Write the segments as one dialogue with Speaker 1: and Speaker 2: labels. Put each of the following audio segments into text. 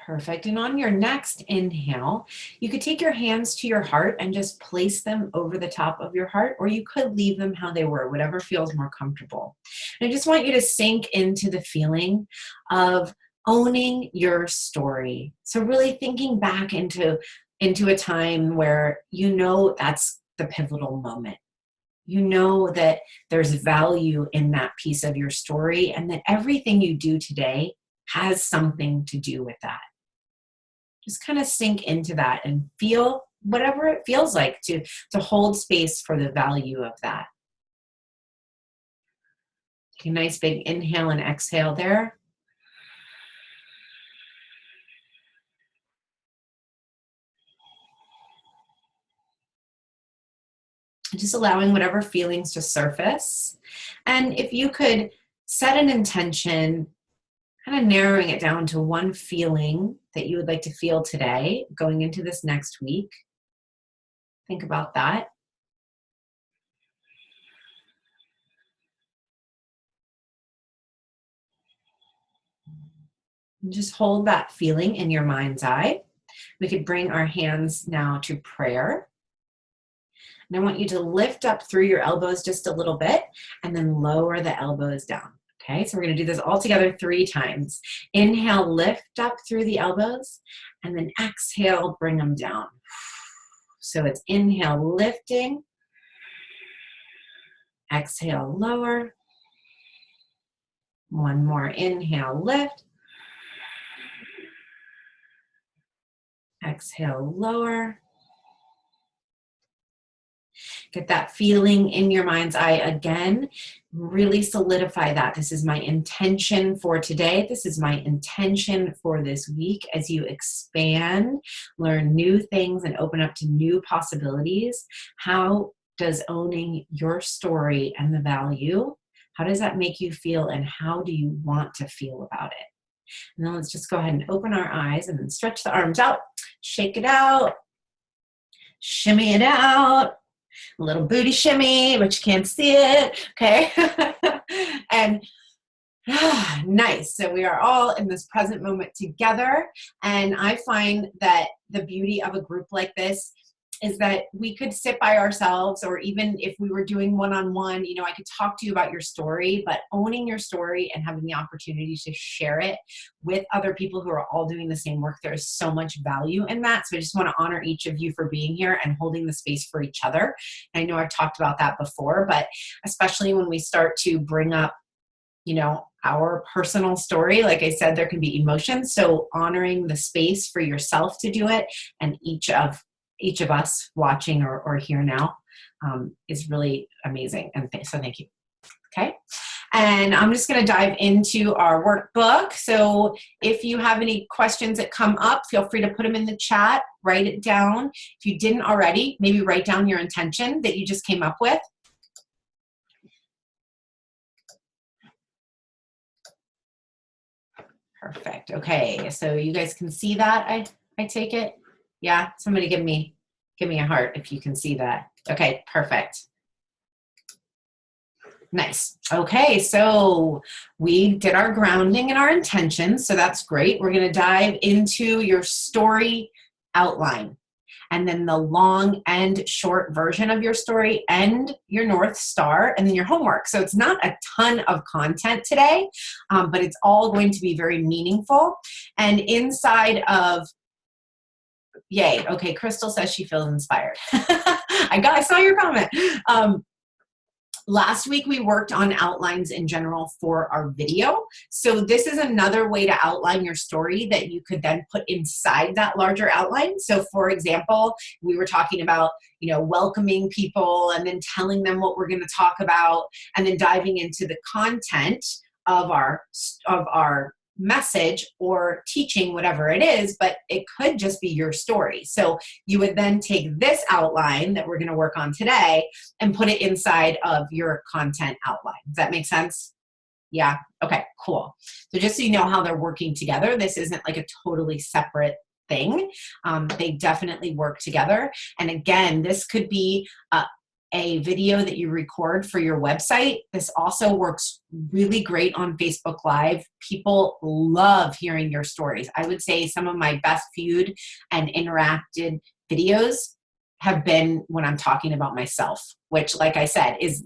Speaker 1: Perfect. And on your next inhale, you could take your hands to your heart and just place them over the top of your heart, or you could leave them how they were, whatever feels more comfortable. And I just want you to sink into the feeling of owning your story. So really thinking back into a time where you know that's the pivotal moment. You know that there's value in that piece of your story and that everything you do today has something to do with that. Just kind of sink into that and feel whatever it feels like to hold space for the value of that. Take a nice big inhale and exhale there. Just allowing whatever feelings to surface. And if you could set an intention, kind of narrowing it down to one feeling that you would like to feel today going into this next week. Think about that. And just hold that feeling in your mind's eye. We could bring our hands now to prayer. And I want you to lift up through your elbows just a little bit and then lower the elbows down. Okay, so we're going to do this all together 3 times. Inhale, lift up through the elbows, and then exhale, bring them down. So it's inhale, lifting, exhale, lower. One more, inhale, lift, exhale, lower. Get that feeling in your mind's eye again. Really solidify that. This is my intention for today. This is my intention for this week as you expand, learn new things, and open up to new possibilities. How does owning your story and the value, how does that make you feel, and how do you want to feel about it? And then let's just go ahead and open our eyes and then stretch the arms out, shake it out, shimmy it out. A little booty shimmy, but you can't see it, okay? And nice. So we are all in this present moment together. And I find that the beauty of a group like this is that we could sit by ourselves, or even if we were doing one-on-one, I could talk to you about your story, but owning your story and having the opportunity to share it with other people who are all doing the same work, there is so much value in that. So I just want to honor each of you for being here and holding the space for each other. And I know I've talked about that before, but especially when we start to bring up our personal story, like I said, there can be emotions. So honoring the space for yourself to do it, and each of us watching or here now is really amazing. And so thank you. Okay. And I'm just going to dive into our workbook. So if you have any questions that come up, feel free to put them in the chat, write it down. If you didn't already, maybe write down your intention that you just came up with. Perfect. Okay. So you guys can see that, I take it? Yeah, somebody give me a heart if you can see that. Okay, perfect. Nice. Okay, so we did our grounding and our intentions, so that's great. We're going to dive into your story outline, and then the long and short version of your story, and your North Star, and then your homework. So it's not a ton of content today, but it's all going to be very meaningful. And inside of yay. Okay. Crystal says she feels inspired. I saw your comment. Last week we worked on outlines in general for our video. So this is another way to outline your story that you could then put inside that larger outline. So for example, we were talking about, welcoming people and then telling them what we're going to talk about, and then diving into the content of our message or teaching, whatever it is, but it could just be your story. So you would then take this outline that we're going to work on today and put it inside of your content outline. Does that make sense? Yeah. Okay, cool. So just so you know how they're working together, this isn't like a totally separate thing. They definitely work together. And again, this could be a video that you record for your website. This also works really great on Facebook Live. People love hearing your stories. I would say some of my best viewed and interacted videos have been when I'm talking about myself, which, like I said, is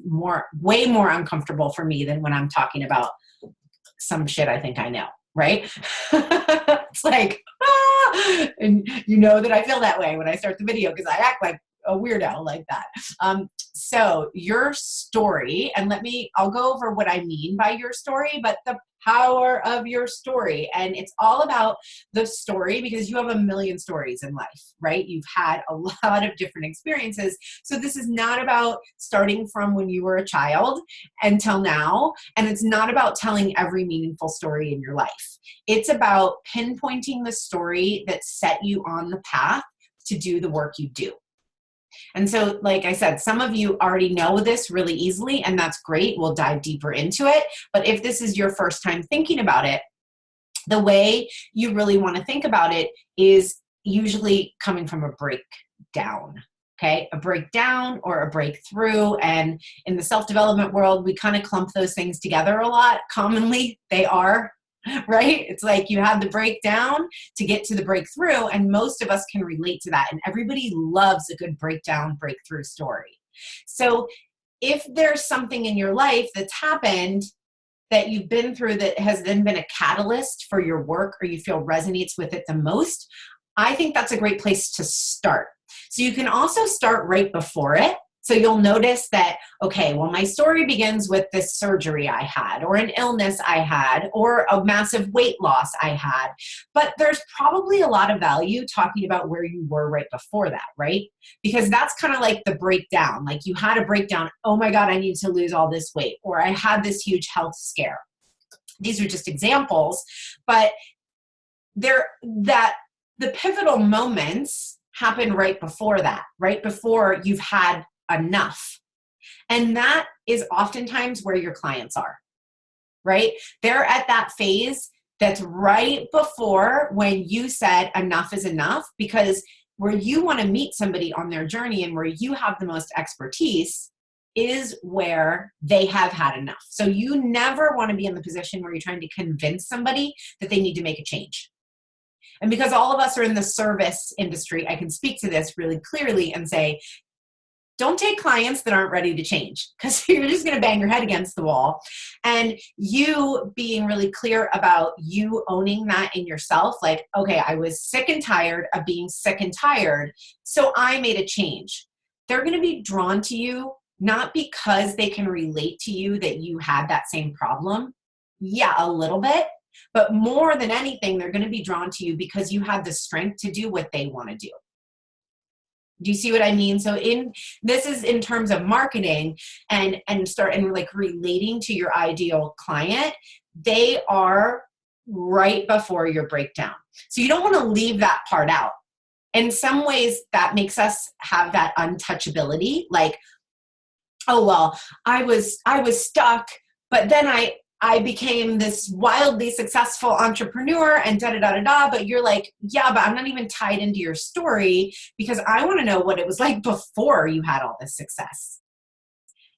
Speaker 1: way more uncomfortable for me than when I'm talking about some shit I think I know, right? It's like, and you know that I feel that way when I start the video because I act like a weirdo like that. So your story, and I'll go over what I mean by your story, but the power of your story. And it's all about the story because you have a million stories in life, right? You've had a lot of different experiences. So this is not about starting from when you were a child until now. And it's not about telling every meaningful story in your life. It's about pinpointing the story that set you on the path to do the work you do. And so, like I said, some of you already know this really easily, and that's great. We'll dive deeper into it. But if this is your first time thinking about it, the way you really want to think about it is usually coming from a breakdown. Okay, a breakdown or a breakthrough. And in the self-development world, we kind of clump those things together a lot. Commonly, they are. Right? It's like you have the breakdown to get to the breakthrough, and most of us can relate to that. And everybody loves a good breakdown, breakthrough story. So if there's something in your life that's happened that you've been through that has then been a catalyst for your work, or you feel resonates with it the most, I think that's a great place to start. So you can also start right before it. So you'll notice that, okay, well, my story begins with this surgery I had, or an illness I had, or a massive weight loss I had. But there's probably a lot of value talking about where you were right before that, right? Because that's kind of like the breakdown. Like you had a breakdown, oh my God, I need to lose all this weight, or I had this huge health scare. These are just examples, but the pivotal moments happen right before that, right before you've had enough. And that is oftentimes where your clients are, right? They're at that phase that's right before when you said enough is enough, because where you want to meet somebody on their journey and where you have the most expertise is where they have had enough. So you never want to be in the position where you're trying to convince somebody that they need to make a change. And because all of us are in the service industry, I can speak to this really clearly and say, don't take clients that aren't ready to change, because you're just going to bang your head against the wall. And you being really clear about you owning that in yourself, like, okay, I was sick and tired of being sick and tired, so I made a change. They're going to be drawn to you, not because they can relate to you that you had that same problem. Yeah, a little bit. But more than anything, they're going to be drawn to you because you have the strength to do what they want to do. Do you see what I mean? So this is in terms of marketing and like relating to your ideal client. They are right before your breakdown. So you don't want to leave that part out. In some ways, that makes us have that untouchability. Like, oh, well, I was stuck, but then I became this wildly successful entrepreneur and da-da-da-da-da, but you're like, yeah, but I'm not even tied into your story because I want to know what it was like before you had all this success.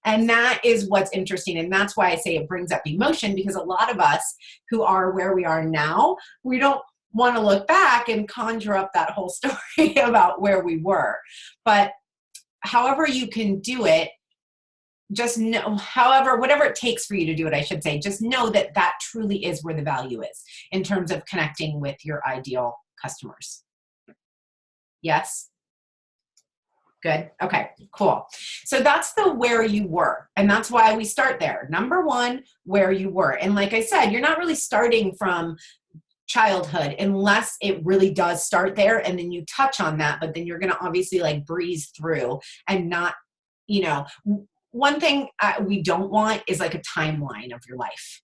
Speaker 1: And that is what's interesting. And that's why I say it brings up emotion, because a lot of us who are where we are now, we don't want to look back and conjure up that whole story about where we were. But however you can do it, just know, whatever it takes for you to do it, I should say, just know that that truly is where the value is in terms of connecting with your ideal customers. Yes? Good. Okay, cool. So that's the where you were. And that's why we start there. Number one, where you were. And like I said, you're not really starting from childhood unless it really does start there. And then you touch on that, but then you're going to obviously like breeze through and not, one thing we don't want is like a timeline of your life.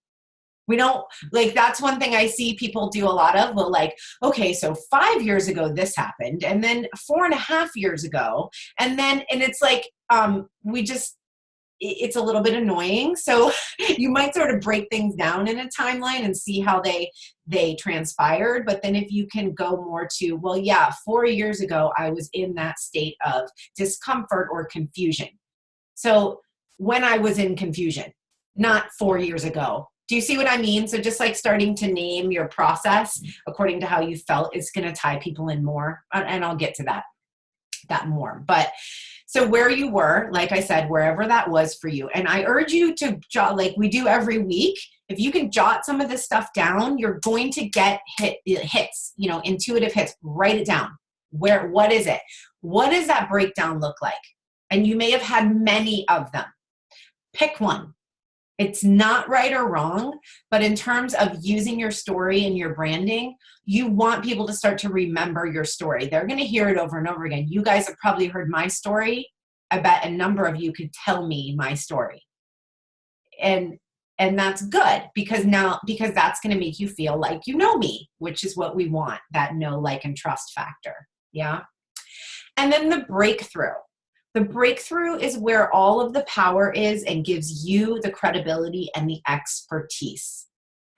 Speaker 1: We don't, like, that's one thing I see people do a lot of. Well, like, okay, so 5 years ago this happened, and then 4.5 years ago, and it's like, it's a little bit annoying. So you might sort of break things down in a timeline and see how they transpired. But then if you can go more to, well, yeah, 4 years ago, I was in that state of discomfort or confusion. So when I was in confusion, not 4 years ago. Do you see what I mean? So just like starting to name your process according to how you felt is going to tie people in more. And I'll get to that more. But so where you were, like I said, wherever that was for you. And I urge you to jot, like we do every week. If you can jot some of this stuff down, you're going to get hits, intuitive hits. Write it down. What is it? What does that breakdown look like? And you may have had many of them. Pick one. It's not right or wrong, but in terms of using your story and your branding, you want people to start to remember your story. They're going to hear it over and over again. You guys have probably heard my story. I bet a number of you could tell me my story. And that's good because that's going to make you feel like you know me, which is what we want, that know, like, and trust factor. Yeah. And then the breakthrough. The breakthrough is where all of the power is and gives you the credibility and the expertise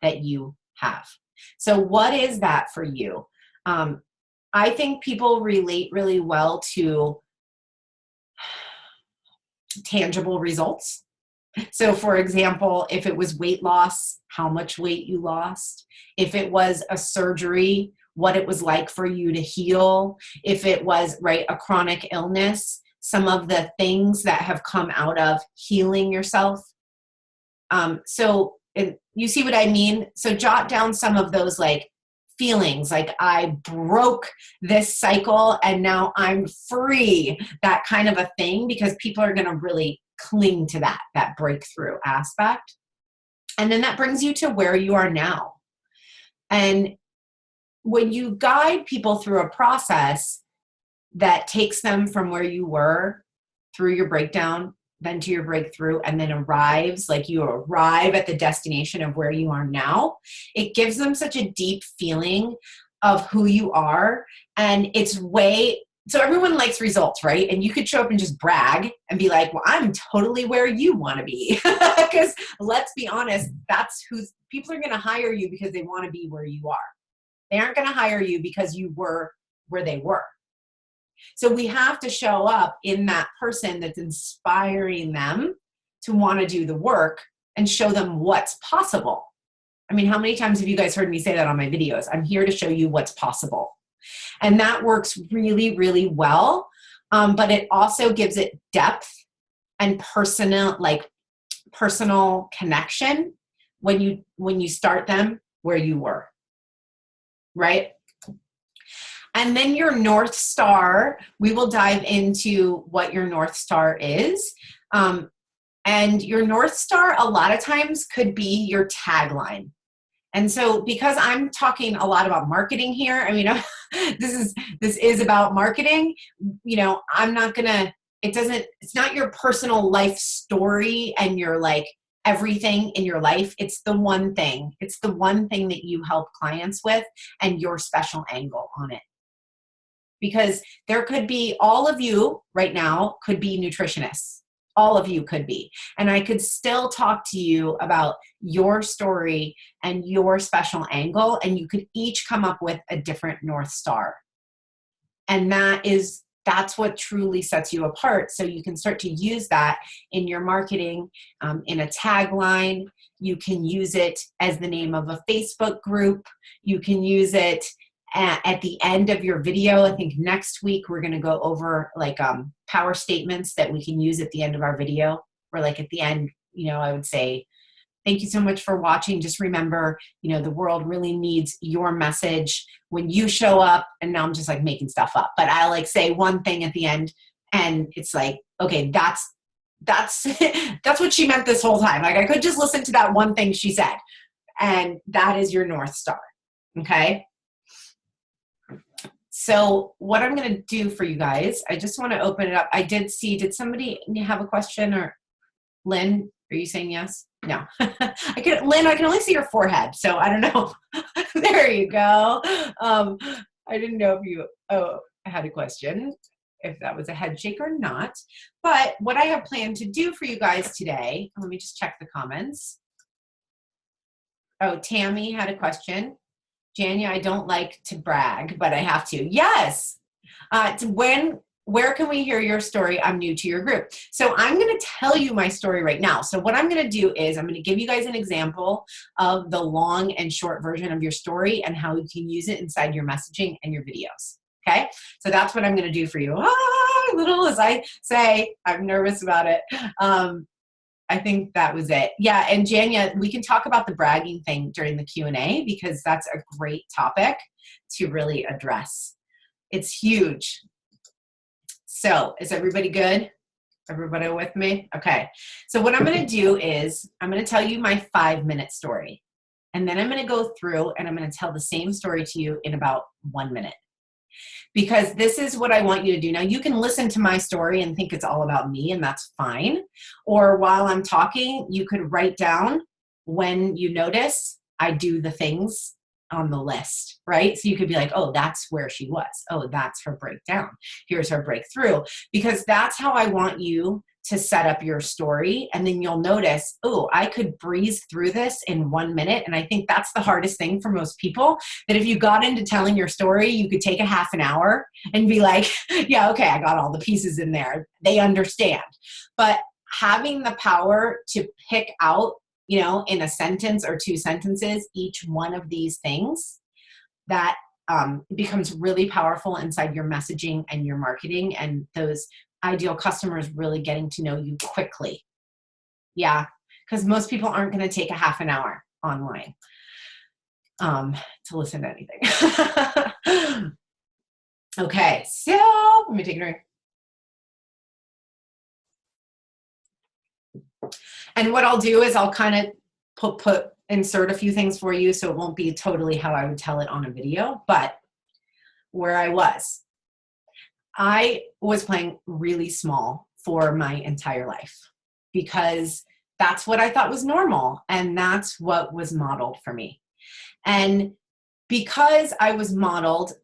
Speaker 1: that you have. So what is that for you? I think people relate really well to tangible results. So for example, if it was weight loss, how much weight you lost. If it was a surgery, what it was like for you to heal. If it was, a chronic illness, some of the things that have come out of healing yourself. So you see what I mean? So jot down some of those feelings, like I broke this cycle and now I'm free, that kind of a thing, because people are going to really cling to that breakthrough aspect. And then that brings you to where you are now. And when you guide people through a process that takes them from where you were through your breakdown, then to your breakthrough, and then you arrive at the destination of where you are now, it gives them such a deep feeling of who you are. And so everyone likes results, right? And you could show up and just brag and be like, well, I'm totally where you want to be. Because let's be honest, that's people are going to hire you because they want to be where you are. They aren't going to hire you because you were where they were. So we have to show up in that person that's inspiring them to want to do the work and show them what's possible. I mean, how many times have you guys heard me say that on my videos? I'm here to show you what's possible. And that works really, really well. But it also gives it depth and personal connection when you start them where you were, right? And then your North Star, we will dive into what your North Star is. And your North Star a lot of times could be your tagline. And so because I'm talking a lot about marketing here, I mean, this is about marketing, I'm not gonna, it's not your personal life story and your everything in your life. It's the one thing. It's the one thing that you help clients with and your special angle on it. Because there could be, all of you right now could be nutritionists. All of you could be. And I could still talk to you about your story and your special angle, and you could each come up with a different North Star. And that's what truly sets you apart. So you can start to use that in your marketing, in a tagline. You can use it as the name of a Facebook group. You can use it at the end of your video. I think next week we're going to go over power statements that we can use at the end of our video, or at the end, I would say, thank you so much for watching. Just remember, the world really needs your message when you show up. And now I'm just making stuff up, but I say one thing at the end, and it's okay, that's that's what she meant this whole time. I could just listen to that one thing she said, and that is your North Star. Okay. So what I'm going to do for you guys, I just want to open it up. did somebody have a question? Or Lynn, are you saying yes? No. Lynn, I can only see your forehead, so I don't know. There you go. I didn't know if you had a question, if that was a head shake or not. But what I have planned to do for you guys today, let me just check the comments. Oh, Tammy had a question. Jania, I don't like to brag, but I have to. Yes. When where can we hear your story? I'm new to your group. So I'm going to tell you my story right now. So what I'm going to do is I'm going to give you guys an example of the long and short version of your story and how you can use it inside your messaging and your videos. Okay, so that's what I'm going to do for you. Little as I say, I'm nervous about it. I think that was it. Yeah, and Janya, we can talk about the bragging thing during the Q&A because that's a great topic to really address. It's huge. So is everybody good? Everybody with me? Okay. So what I'm going to do is I'm going to tell you my 5-minute story. And then I'm going to go through and I'm going to tell the same story to you in about 1 minute. Because this is what I want you to do. Now, you can listen to my story and think it's all about me, and that's fine. Or while I'm talking, you could write down when you notice I do the things on the list, right? So you could be like, oh, that's where she was. Oh, that's her breakdown. Here's her breakthrough. Because that's how I want you to set up your story. And then you'll notice, oh, I could breeze through this in 1 minute. And I think that's the hardest thing for most people, that if you got into telling your story, you could take a half an hour and be like, yeah, okay, I got all the pieces in there. They understand. But having the power to pick out, you know, in a sentence or 2 sentences, each one of these things, that becomes really powerful inside your messaging and your marketing, and those ideal customers really getting to know you quickly. Yeah, because most people aren't going to take a half an hour online to listen to anything. Okay, so let me take a drink. And what I'll do is I'll kind of insert a few things for you, so it won't be totally how I would tell it on a video, but where I was playing really small for my entire life because that's what I thought was normal, and that's what was modeled for me. And because I was modeled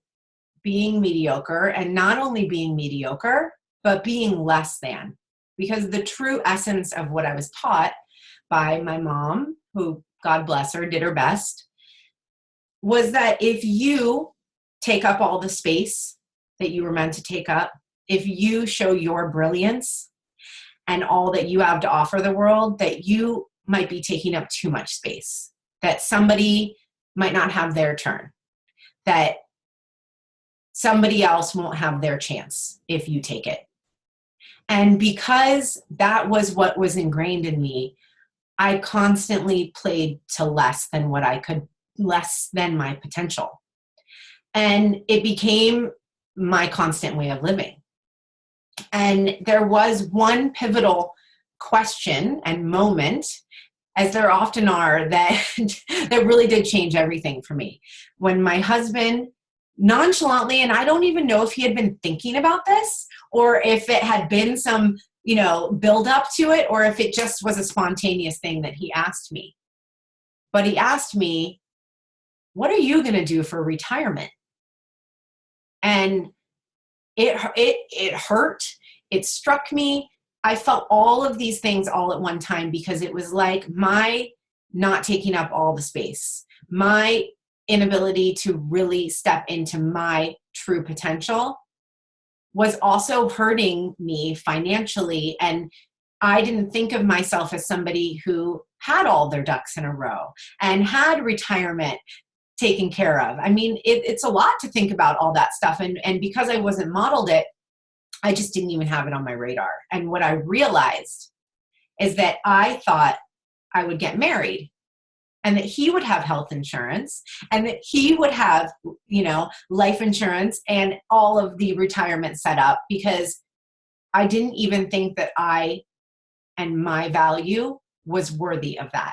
Speaker 1: being mediocre, and not only being mediocre, but being less than, because the true essence of what I was taught by my mom, who, God bless her, did her best, was that if you take up all the space that you were meant to take up, if you show your brilliance and all that you have to offer the world, that you might be taking up too much space, that somebody might not have their turn, that somebody else won't have their chance if you take it. And because that was what was ingrained in me, I constantly played to less than what I could, less than my potential. And it became my constant way of living. And there was one pivotal question and moment, as there often are, that that really did change everything for me. When my husband nonchalantly, and I don't even know if he had been thinking about this or if it had been some, you know, build up to it, or if it just was a spontaneous thing that he asked me. But he asked me, what are you going to do for retirement? And it hurt. It struck me. I felt all of these things all at one time, because it was like my not taking up all the space, my inability to really step into my true potential was also hurting me financially. And I didn't think of myself as somebody who had all their ducks in a row and had retirement taken care of. I mean, it's a lot to think about all that stuff. And because I wasn't modeled it, I just didn't even have it on my radar. And what I realized is that I thought I would get married and that he would have health insurance and that he would have, you know, life insurance and all of the retirement set up, because I didn't even think that I and my value was worthy of that.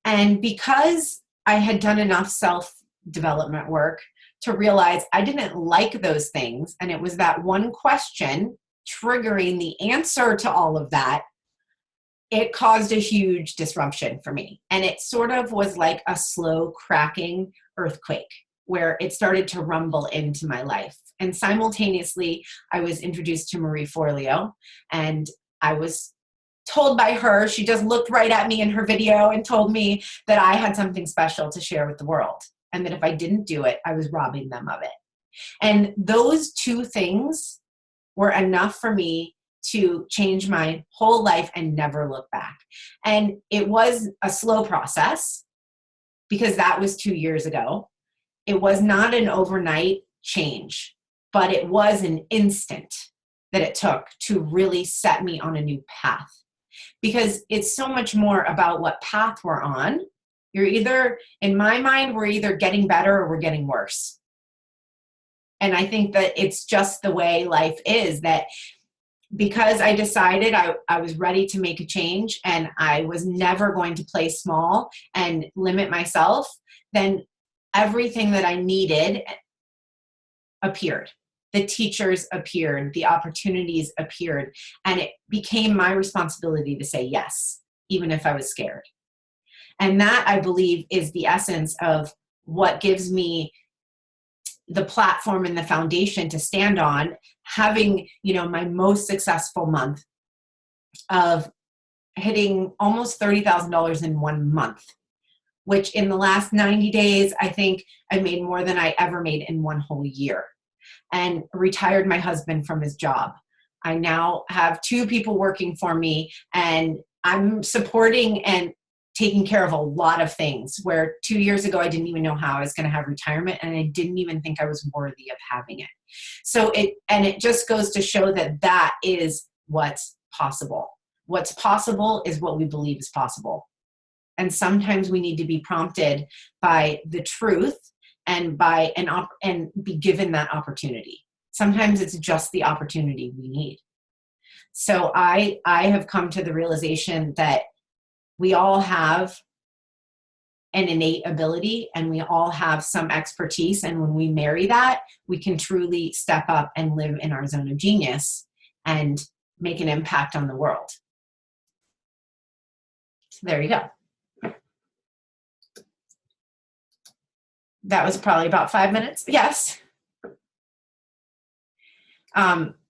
Speaker 1: And because I had done enough self-development work to realize I didn't like those things, and it was that one question triggering the answer to all of that, it caused a huge disruption for me. And it sort of was like a slow cracking earthquake where it started to rumble into my life. And simultaneously, I was introduced to Marie Forleo, and I was told by her, she just looked right at me in her video and told me that I had something special to share with the world, and that if I didn't do it, I was robbing them of it. And those two things were enough for me to change my whole life and never look back. And it was a slow process because that was 2 years ago. It was not an overnight change, but it was an instant that it took to really set me on a new path. Because it's so much more about what path we're on. You're either, in my mind, we're either getting better or we're getting worse. And I think that it's just the way life is, that because I decided I was ready to make a change and I was never going to play small and limit myself, then everything that I needed appeared. The teachers appeared, the opportunities appeared, and it became my responsibility to say yes, even if I was scared. And that, I believe, is the essence of what gives me the platform and the foundation to stand on, having, my most successful month of hitting almost $30,000 in 1 month, which in the last 90 days, I think I made more than I ever made in 1 whole year, and retired my husband from his job. I now have 2 people working for me, and I'm supporting and taking care of a lot of things where 2 years ago, I didn't even know how I was going to have retirement, and I didn't even think I was worthy of having it. So it just goes to show that that is what's possible. What's possible is what we believe is possible. And sometimes we need to be prompted by the truth and and be given that opportunity. Sometimes it's just the opportunity we need. So I have come to the realization that we all have an innate ability and we all have some expertise. And when we marry that, we can truly step up and live in our zone of genius and make an impact on the world. So there you go. That was probably about 5 minutes. Yes.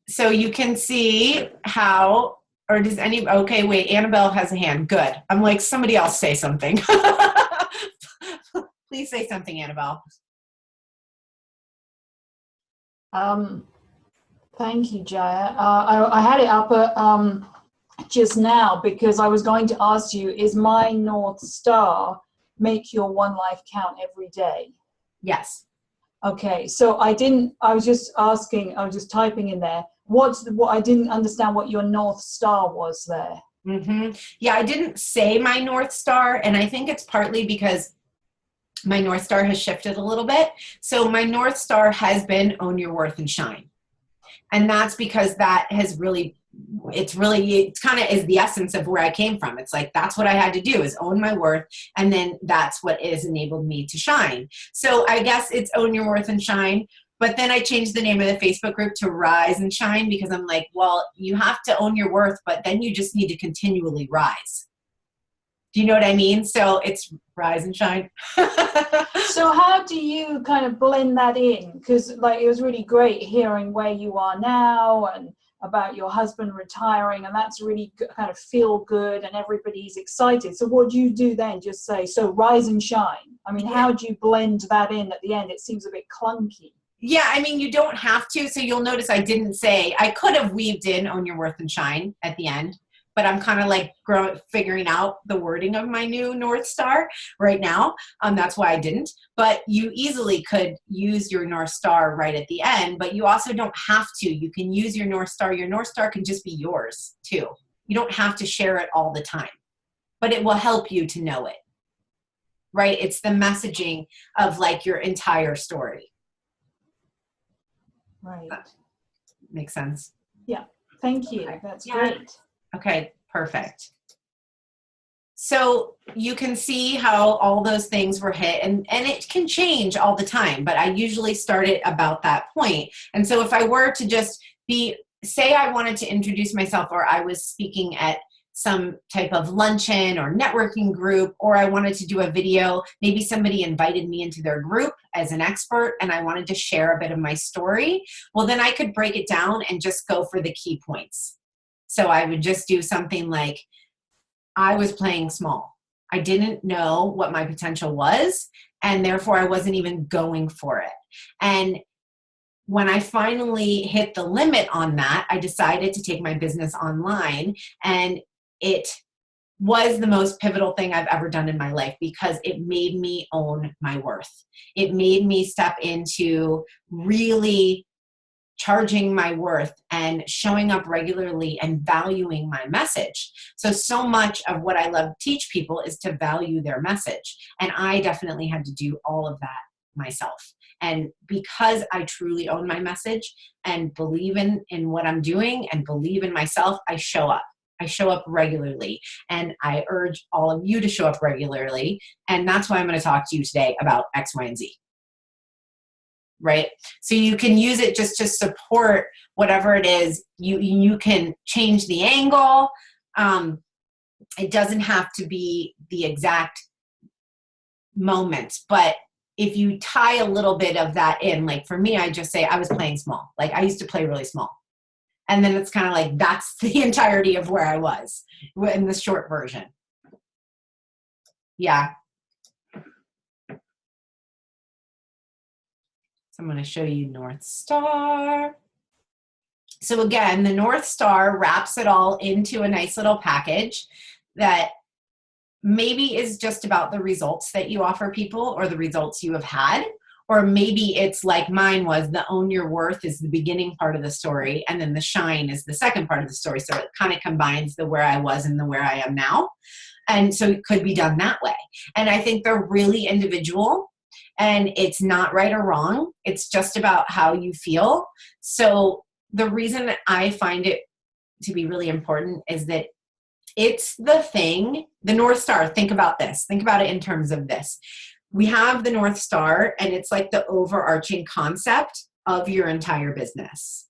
Speaker 1: So you can see how, or does okay, wait, Annabelle has a hand. Good. I'm like, somebody else say something. Please say something, Annabelle.
Speaker 2: Thank you, Jaya. I had it up just now because I was going to ask you, is my North Star make your one life count every day?
Speaker 1: Yes.
Speaker 2: Okay, so I was just typing in there, what I didn't understand what your North Star was there.
Speaker 1: Mm-hmm. Yeah, I didn't say my North Star, and I think it's partly because my North Star has shifted a little bit. So my North Star has been own your worth and shine. And that's because that has it's kind of is the essence of where I came from. It's like, that's what I had to do, is own my worth. And then that's what has enabled me to shine. So I guess it's own your worth and shine. But then I changed the name of the Facebook group to Rise and Shine, because I'm like, well, you have to own your worth, but then you just need to continually rise. Do you know what I mean? So it's rise and shine.
Speaker 2: So how do you kind of blend that in? Because it was really great hearing where you are now and about your husband retiring, and that's really kind of feel good and everybody's excited. So what do you do then? Just say, so rise and shine. I mean, how do you blend that in at the end? It seems a bit clunky.
Speaker 1: Yeah, I mean, you don't have to. So you'll notice I didn't say, I could have weaved in own your worth and shine at the end, but I'm kind of like figuring out the wording of my new North Star right now. That's why I didn't. But you easily could use your North Star right at the end, but you also don't have to. You can use your North Star. Your North Star can just be yours too. You don't have to share it all the time, but it will help you to know it, right? It's the messaging of like your entire story.
Speaker 2: Right.
Speaker 1: Makes sense?
Speaker 2: Yeah. Thank you.
Speaker 1: Okay.
Speaker 2: That's great.
Speaker 1: Okay, perfect. So you can see how all those things were hit, and it can change all the time, but I usually start it about that point. And so if I were to just say I wanted to introduce myself, or I was speaking at some type of luncheon or networking group, or I wanted to do a video, maybe somebody invited me into their group as an expert and I wanted to share a bit of my story, well, then I could break it down and just go for the key points. So I would just do something like, I was playing small. I didn't know what my potential was, and therefore I wasn't even going for it. And when I finally hit the limit on that, I decided to take my business online, and it was the most pivotal thing I've ever done in my life because it made me own my worth. It made me step into really charging my worth and showing up regularly and valuing my message. So much of what I love to teach people is to value their message. And I definitely had to do all of that myself. And because I truly own my message and believe in what I'm doing and believe in myself, I show up. I show up regularly, and I urge all of you to show up regularly. And that's why I'm going to talk to you today about X, Y, and Z. Right? So you can use it just to support whatever it is. You can change the angle. It doesn't have to be the exact moment, but if you tie a little bit of that in, like for me, I just say I was playing small. Like I used to play really small. And then it's kind of like, that's the entirety of where I was in the short version. Yeah. So I'm going to show you North Star. So again, the North Star wraps it all into a nice little package that maybe is just about the results that you offer people or the results you have had. Or maybe it's like mine was, the own your worth is the beginning part of the story, and then the shine is the second part of the story. So it kind of combines the where I was and the where I am now. And so it could be done that way. And I think they're really individual, and it's not right or wrong. It's just about how you feel. So the reason that I find it to be really important is that it's the thing, the North Star. Think about this. Think about it in terms of this. We have the North Star, and it's like the overarching concept of your entire business.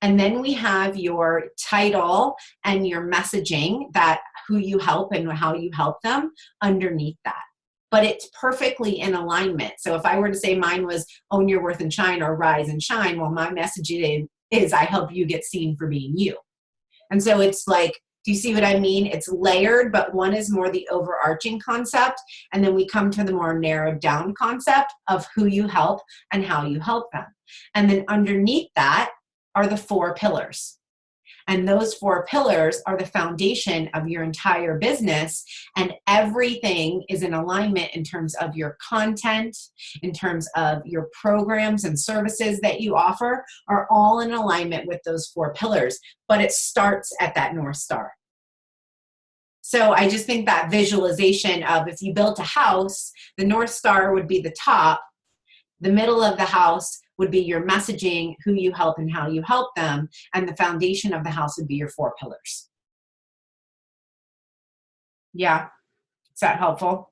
Speaker 1: And then we have your title and your messaging, that who you help and how you help them underneath that. But it's perfectly in alignment. So if I were to say mine was own your worth and shine, or rise and shine, well, my message is I help you get seen for being you. And so it's like, do you see what I mean? It's layered, but one is more the overarching concept. And then we come to the more narrowed down concept of who you help and how you help them. And then underneath that are the 4 pillars. And those 4 pillars are the foundation of your entire business. And everything is in alignment in terms of your content, in terms of your programs and services that you offer, are all in alignment with those 4 pillars. But it starts at that North Star. So I just think that visualization of, if you built a house, the North Star would be the top. The middle of the house would be your messaging, who you help and how you help them. And the foundation of the house would be your 4 pillars. Yeah. Is that helpful?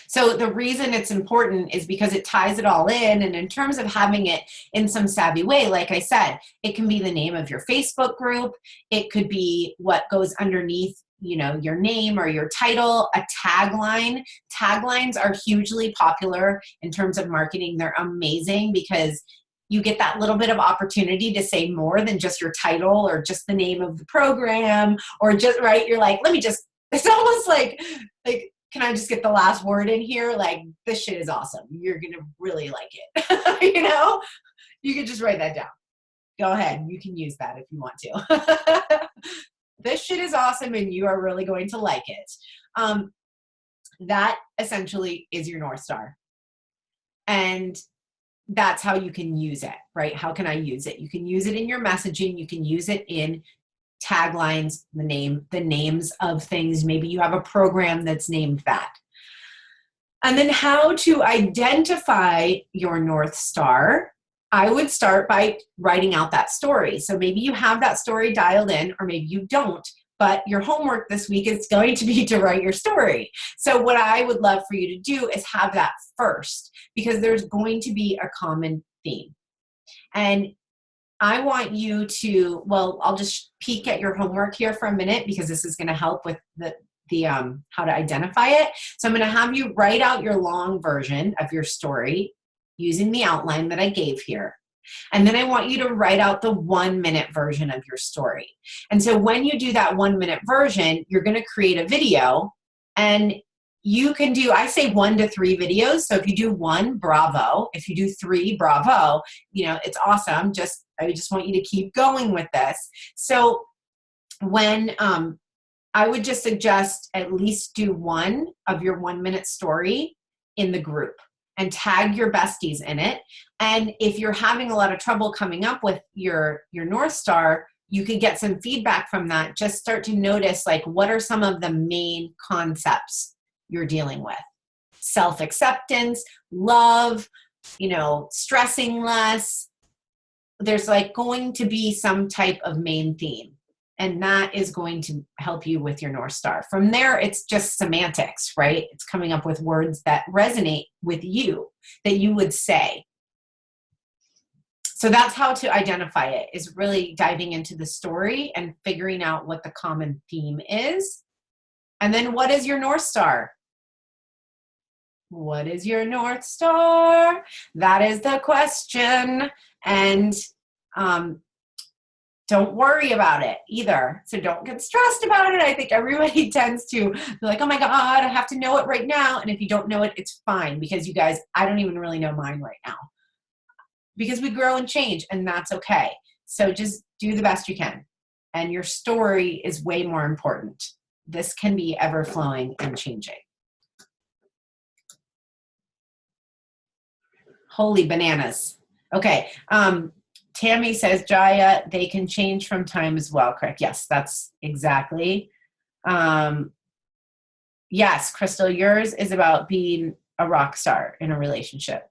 Speaker 1: So the reason it's important is because it ties it all in. And in terms of having it in some savvy way, like I said, it can be the name of your Facebook group. It could be what goes underneath, your name or your title, a tagline. Taglines are hugely popular in terms of marketing. They're amazing because you get that little bit of opportunity to say more than just your title or just the name of the program, or just, right? You're like, it's almost like, can I just get the last word in here? Like, this shit is awesome. You're going to really like it. You can just write that down. Go ahead. You can use that if you want to. This shit is awesome and you are really going to like it. That essentially is your North Star. And that's how you can use it, right? How can I use it? You can use it in your messaging. You can use it in taglines, the names of things. Maybe you have a program that's named that. And then how to identify your North Star. I would start by writing out that story. So maybe you have that story dialed in, or maybe you don't, but your homework this week is going to be to write your story. So what I would love for you to do is have that first, because there's going to be a common theme. And I want you to, I'll just peek at your homework here for a minute, because this is going to help with the how to identify it. So I'm going to have you write out your long version of your story using the outline that I gave here. And then I want you to write out the 1-minute version of your story. And so when you do that 1-minute version, you're going to create a video, and you can do, I say 1 to 3 videos. So if you do 1, bravo. If you do 3, bravo. You know, it's awesome. I just want you to keep going with this. So when, I would just suggest at least do 1 of your 1-minute story in the group and tag your besties in it. And if you're having a lot of trouble coming up with your North Star, you could get some feedback from that. Just start to notice, like, what are some of the main concepts you're dealing with? Self-acceptance, love, you know, stressing less. There's like going to be some type of main theme, and that is going to help you with your North Star. From there, it's just semantics, right? It's coming up with words that resonate with you, that you would say. So that's how to identify it, is really diving into the story and figuring out what the common theme is. And then what is your North Star? What is your North Star? That is the question. And don't worry about it either. So don't get stressed about it. I think everybody tends to be like, oh my God, I have to know it right now. And if you don't know it, it's fine, because you guys, I don't even really know mine right now, because we grow and change, and that's okay. So just do the best you can. And your story is way more important. This can be ever flowing and changing. Holy bananas. Okay. Tammy says, Jaya, they can change from time as well. Correct. Yes, that's exactly. Yes, Crystal, yours is about being a rock star in a relationship.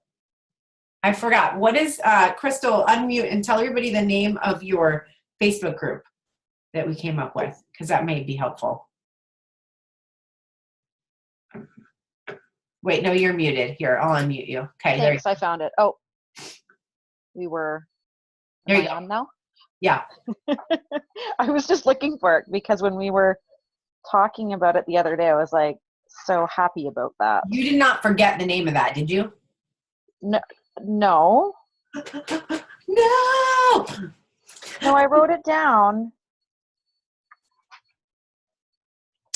Speaker 1: I forgot. What is, Crystal, unmute and tell everybody the name of your Facebook group that we came up with, because that may be helpful. Wait, no, you're muted. Here, I'll unmute you. Okay.
Speaker 3: Thanks, I found it. Oh, we were,
Speaker 1: there you
Speaker 3: am I
Speaker 1: go.
Speaker 3: on now?
Speaker 1: Yeah.
Speaker 3: I was just looking for it, because when we were talking about it the other day, I was like so happy about that.
Speaker 1: You did not forget the name of that, did you?
Speaker 3: No.
Speaker 1: No.
Speaker 3: No, I wrote it down.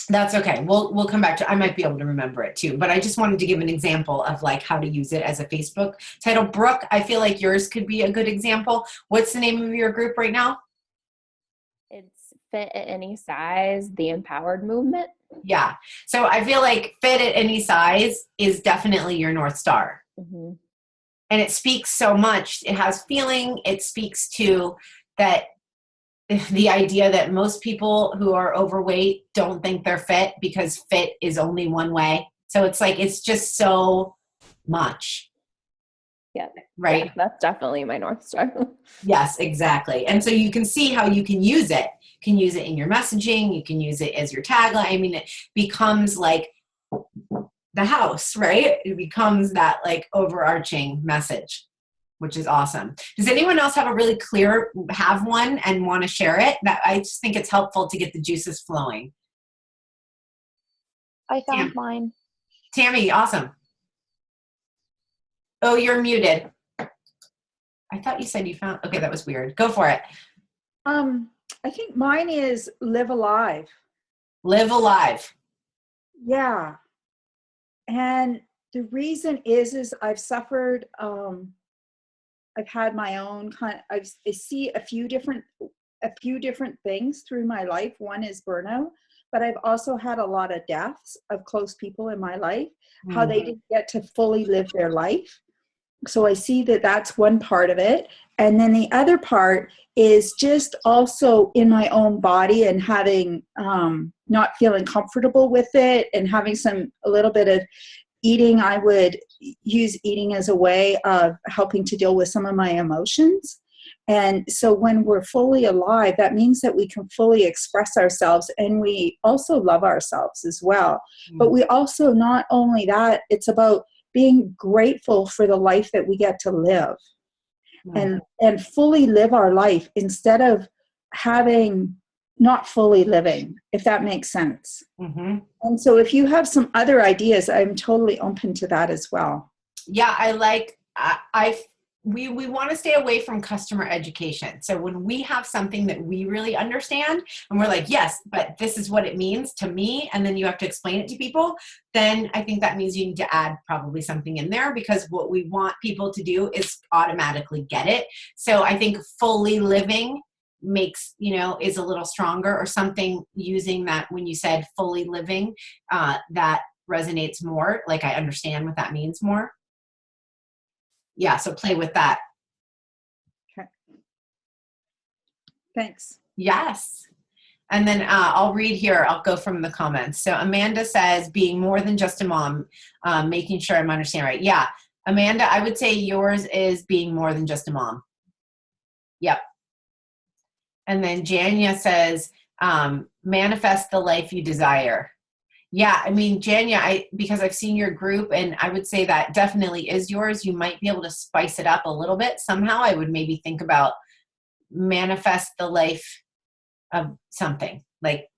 Speaker 1: That's okay. We'll come back to, I might be able to remember it too, but I just wanted to give an example of like how to use it as a Facebook title. Brooke, I feel like yours could be a good example. What's the name of your group right now?
Speaker 4: It's Fit at Any Size, the Empowered Movement.
Speaker 1: Yeah. So I feel like fit at any size is definitely your North Star.
Speaker 4: Mm-hmm.
Speaker 1: And it speaks so much. It has feeling. It speaks to that, the idea that most people who are overweight don't think they're fit, because fit is only one way. So it's like, it's just so much.
Speaker 4: Yeah.
Speaker 1: Right.
Speaker 4: Yeah, that's definitely my North Star.
Speaker 1: Yes, exactly. And so you can see how you can use it. You can use it in your messaging. You can use it as your tagline. I mean, it becomes like the house, right? It becomes that like overarching message, which is awesome. Does anyone else have one and want to share it? That I just think it's helpful to get the juices flowing.
Speaker 3: I found mine.
Speaker 1: Tammy, awesome. Oh, you're muted. I thought you said you found, okay, that was weird. Go for it.
Speaker 5: I think mine is Live Alive.
Speaker 1: Live alive.
Speaker 5: Yeah. And the reason is I've suffered, I've had my own I see a few different things through my life. One is burnout, but I've also had a lot of deaths of close people in my life, how they didn't get to fully live their life. So I see that that's one part of it. And then the other part is just also in my own body and having, not feeling comfortable with it and having a little bit of eating. I would use eating as a way of helping to deal with some of my emotions. And so when we're fully alive, that means that we can fully express ourselves, and we also love ourselves as well. But we also, not only that, it's about being grateful for the life that we get to live and fully live our life instead of not fully living, if that makes sense.
Speaker 1: Mm-hmm.
Speaker 5: And so if you have some other ideas, I'm totally open to that as well.
Speaker 1: Yeah, I like, we want to stay away from customer education. So when we have something that we really understand and we're like, yes, but this is what it means to me, and then you have to explain it to people, then I think that means you need to add probably something in there, because what we want people to do is automatically get it. So I think fully living makes, is a little stronger, or something using that when you said fully living, that resonates more. Like I understand what that means more. Yeah, so play with that.
Speaker 5: Okay. Thanks.
Speaker 1: Yes. And then I'll read here. I'll go from the comments. So Amanda says, being more than just a mom, making sure I'm understanding right. Yeah, Amanda, I would say yours is being more than just a mom. Yep. And then Janya says, manifest the life you desire. Yeah, I mean, Janya, because I've seen your group, and I would say that definitely is yours. You might be able to spice it up a little bit somehow. I would maybe think about manifest the life of something, like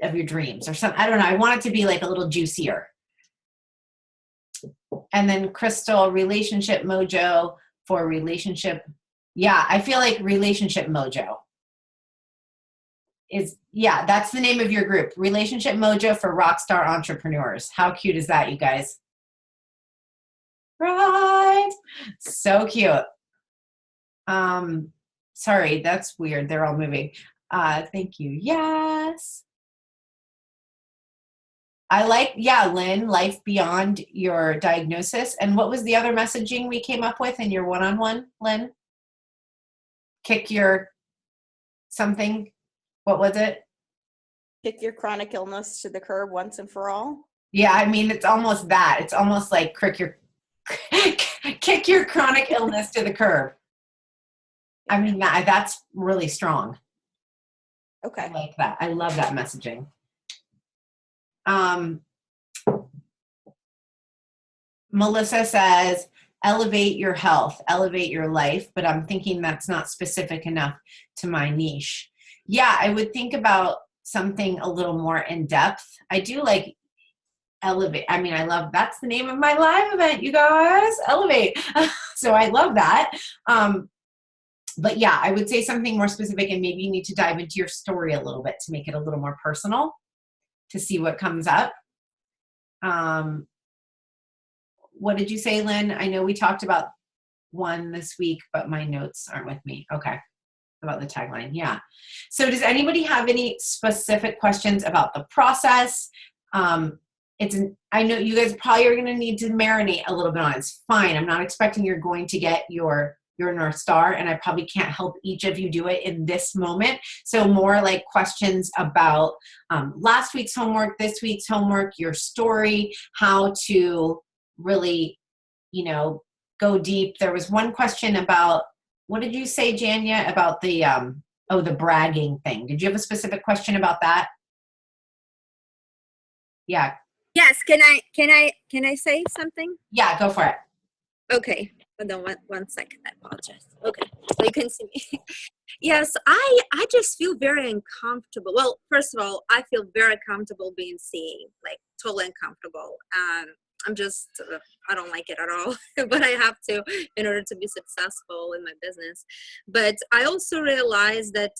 Speaker 1: of your dreams or something. I don't know. I want it to be like a little juicier. And then Crystal, relationship mojo for relationship. Yeah, I feel like relationship mojo is, yeah, that's the name of your group. Relationship Mojo for Rockstar Entrepreneurs. How cute is that, you guys? Right. So cute. Sorry, that's weird. They're all moving. Thank you. Yes. I like, yeah, Lynn, life beyond your diagnosis. And what was the other messaging we came up with in your one-on-one, Lynn? Kick your something. What was it?
Speaker 6: Kick your chronic illness to the curb once and for all.
Speaker 1: Yeah, I mean, it's almost that. It's almost like kick your chronic illness to the curb. I mean, that's really strong.
Speaker 6: Okay.
Speaker 1: I like that. I love that messaging. Melissa says, elevate your health, elevate your life, but I'm thinking that's not specific enough to my niche. Yeah, I would think about something a little more in depth. I do like elevate. I mean, I love, that's the name of my live event, you guys, elevate. So I love that. But yeah, I would say something more specific, and maybe you need to dive into your story a little bit to make it a little more personal, to see what comes up. What did you say, Lynn? I know we talked about one this week, but my notes aren't with me. Okay. About the tagline. Yeah. So does anybody have any specific questions about the process? I know you guys probably are going to need to marinate a little bit on it. It's fine. I'm not expecting you're going to get your North Star, and I probably can't help each of you do it in this moment. So more like questions about last week's homework, this week's homework, your story, how to really, go deep. There was one question about, what did you say, Janya, about the the bragging thing? Did you have a specific question about that? Yeah.
Speaker 7: Yes, can I say something?
Speaker 1: Yeah, go for it.
Speaker 7: Okay, hold on one second. I apologize. Okay, so you can see me. Yes, I just feel very uncomfortable. Well, first of all, I feel very comfortable being seen, like totally uncomfortable. I'm just, I don't like it at all, but I have to in order to be successful in my business. But I also realized that,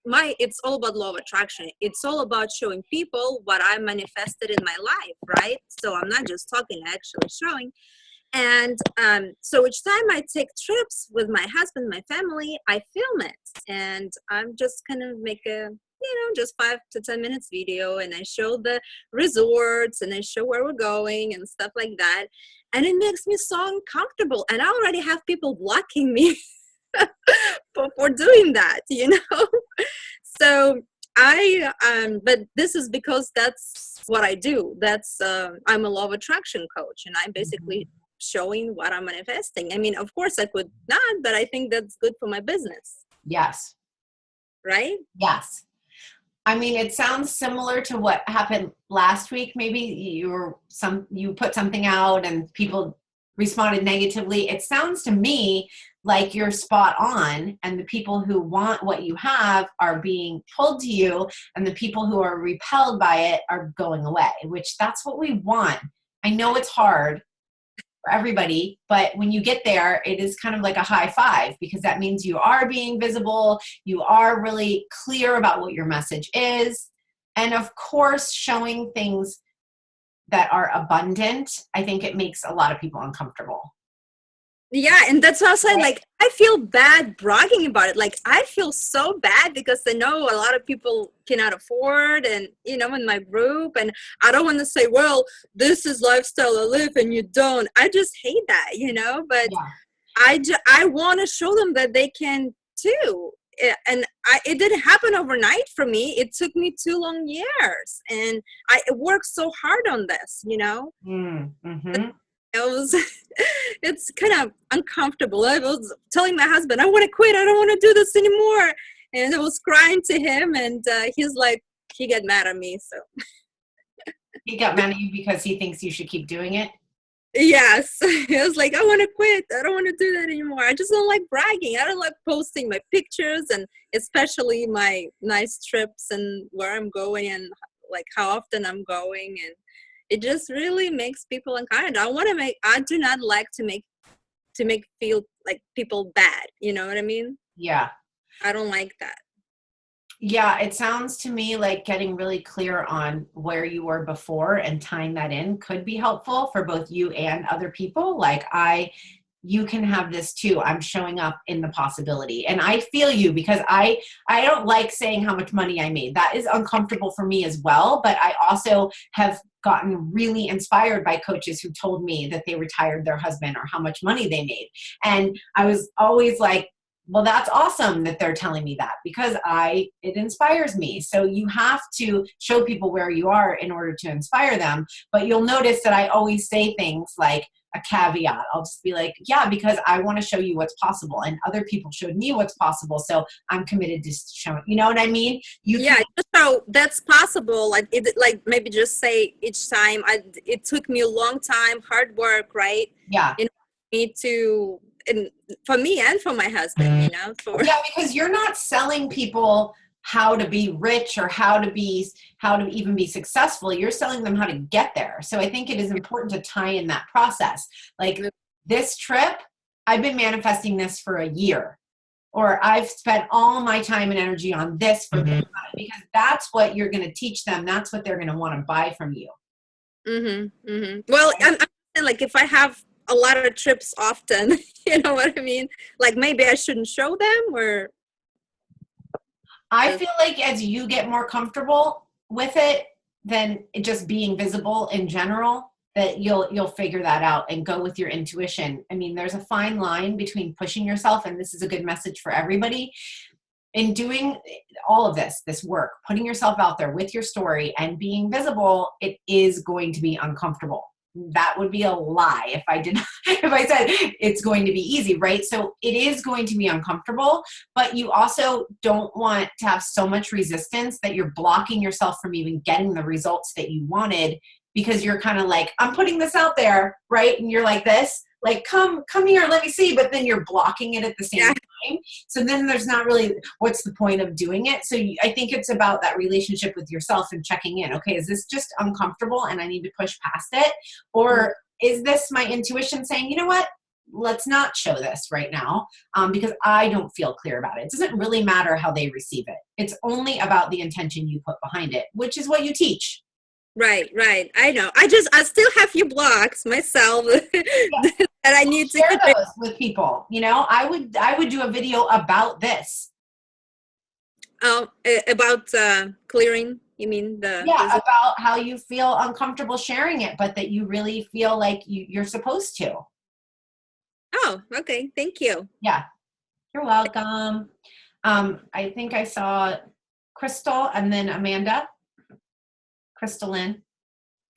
Speaker 7: it's all about law of attraction. It's all about showing people what I manifested in my life, right? So I'm not just talking, actually showing. And so each time I take trips with my husband, my family, I film it. And I'm just kind of make a, just 5 to 10 minutes video. And I show the resorts and I show where we're going and stuff like that. And it makes me so uncomfortable. And I already have people blocking me for doing that, So but this is because that's what I do. That's, I'm a law of attraction coach, and I'm basically showing what I'm manifesting. I mean, of course I could not, but I think that's good for my business.
Speaker 1: Yes.
Speaker 7: Right?
Speaker 1: Yes. I mean, it sounds similar to what happened last week. Maybe you put something out and people responded negatively. It sounds to me like you're spot on, and the people who want what you have are being pulled to you, and the people who are repelled by it are going away, which that's what we want. I know it's hard, for everybody. But when you get there, it is kind of like a high five, because that means you are being visible. You are really clear about what your message is. And of course, showing things that are abundant, I think it makes a lot of people uncomfortable.
Speaker 7: Yeah, and that's also
Speaker 1: Right.
Speaker 7: like I feel bad bragging about it. Like I feel so bad because I know a lot of people cannot afford, and you know, in my group, and I don't want to say, well, this is lifestyle I live and you don't. I just hate that, you know. But
Speaker 1: Yeah.
Speaker 7: I want to show them that they can too. And it didn't happen overnight for me. It took me 2 long years, and I worked so hard on this, you know.
Speaker 1: Mm-hmm.
Speaker 7: It was it's kind of uncomfortable. I was telling my husband, I want to quit, I don't want to do this anymore, and I was crying to him, and he's like, he got mad at me. So
Speaker 1: He got mad at you because he thinks you should keep doing it.
Speaker 7: yes, he was like, I want to quit, I don't want to do that anymore. I just don't like bragging. I don't like posting my pictures, and especially my nice trips and where I'm going and like how often I'm going, and it just really makes people uncomfortable. I do not like to make feel like people bad. You know what I mean?
Speaker 1: Yeah.
Speaker 7: I don't like that.
Speaker 1: Yeah, it sounds to me like getting really clear on where you were before and tying that in could be helpful for both you and other people. Like you can have this too. I'm showing up in the possibility. And I feel you, because I don't like saying how much money I made. That is uncomfortable for me as well. But I also have gotten really inspired by coaches who told me that they retired their husband or how much money they made. And I was always like, well, that's awesome that they're telling me that, because it inspires me. So you have to show people where you are in order to inspire them. But you'll notice that I always say things like a caveat. I'll just be like, yeah, because I want to show you what's possible, and other people showed me what's possible. So I'm committed to showing, you know what I mean?
Speaker 7: Just so that's possible. Like maybe just say each time it took me a long time, hard work, right?
Speaker 1: Yeah.
Speaker 7: In me to, and for me and for my husband, you know,
Speaker 1: Yeah, because you're not selling people how to be rich or how to even be successful. You're selling them how to get there. So I think it is important to tie in that process. Like this trip, I've been manifesting this for a year, or I've spent all my time and energy on this for this, because that's what you're going to teach them. That's what they're going to want to buy from you.
Speaker 7: Well, I'm saying, like, if I have a lot of trips often, you know what I mean? Like maybe I shouldn't show them, or
Speaker 1: I feel like as you get more comfortable with it, then it just being visible in general, that you'll figure that out and go with your intuition. I mean, there's a fine line between pushing yourself, and this is a good message for everybody. In doing all of this work, putting yourself out there with your story and being visible, it is going to be uncomfortable. That would be a lie if I said it's going to be easy, right? So it is going to be uncomfortable, but you also don't want to have so much resistance that you're blocking yourself from even getting the results that you wanted, because you're kind of like, I'm putting this out there, right? And you're like this, like, come here, let me see. But then you're blocking it at the same time. So then there's not really, what's the point of doing it? So I think it's about that relationship with yourself and checking in. Okay, is this just uncomfortable and I need to push past it? Or is this my intuition saying, you know what? Let's not show this right now, because I don't feel clear about it. It doesn't really matter how they receive it. It's only about the intention you put behind it, which is what you teach.
Speaker 7: Right. I know. I still have few blocks myself that I need to
Speaker 1: share those with people. You know, I would do a video about this.
Speaker 7: About clearing. You mean
Speaker 1: about how you feel uncomfortable sharing it, but that you really feel like you're supposed to.
Speaker 7: Oh, okay. Thank you.
Speaker 1: Yeah, you're welcome. I think I saw Crystal and then Amanda. Crystalline.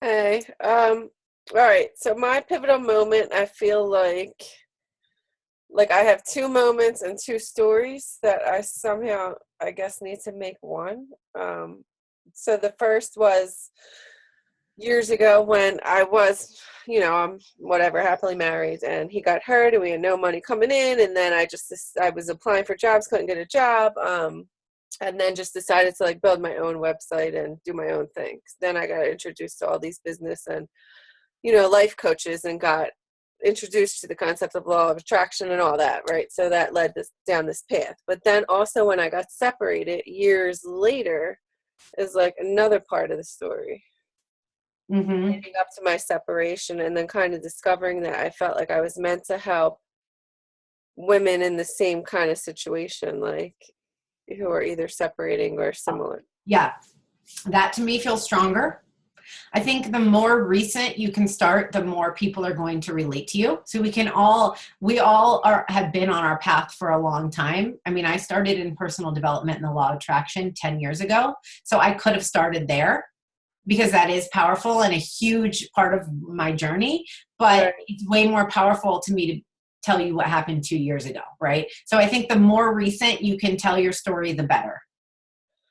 Speaker 8: Hey, all right. So my pivotal moment, I feel like I have 2 moments and 2 stories that I somehow, I guess, need to make one. So the first was years ago when I was, I'm happily married, and he got hurt and we had no money coming in. And then I was applying for jobs, couldn't get a job. And then just decided to build my own website and do my own things. Then I got introduced to all these business and, life coaches, and got introduced to the concept of law of attraction and all that, right? So that led this down this path. But then also when I got separated years later is like another part of the story. Leading up to my separation, and then kind of discovering that I felt like I was meant to help women in the same kind of situation, like who are either separating or similar.
Speaker 1: Yeah, that to me feels stronger. I think the more recent you can start, the more people are going to relate to you. So we all have been on our path for a long time. I mean, I started in personal development and the law of attraction 10 years ago. So I could have started there because that is powerful and a huge part of my journey, but it's way more powerful to me to tell you what happened 2 years ago, right? So I think the more recent you can tell your story, the better.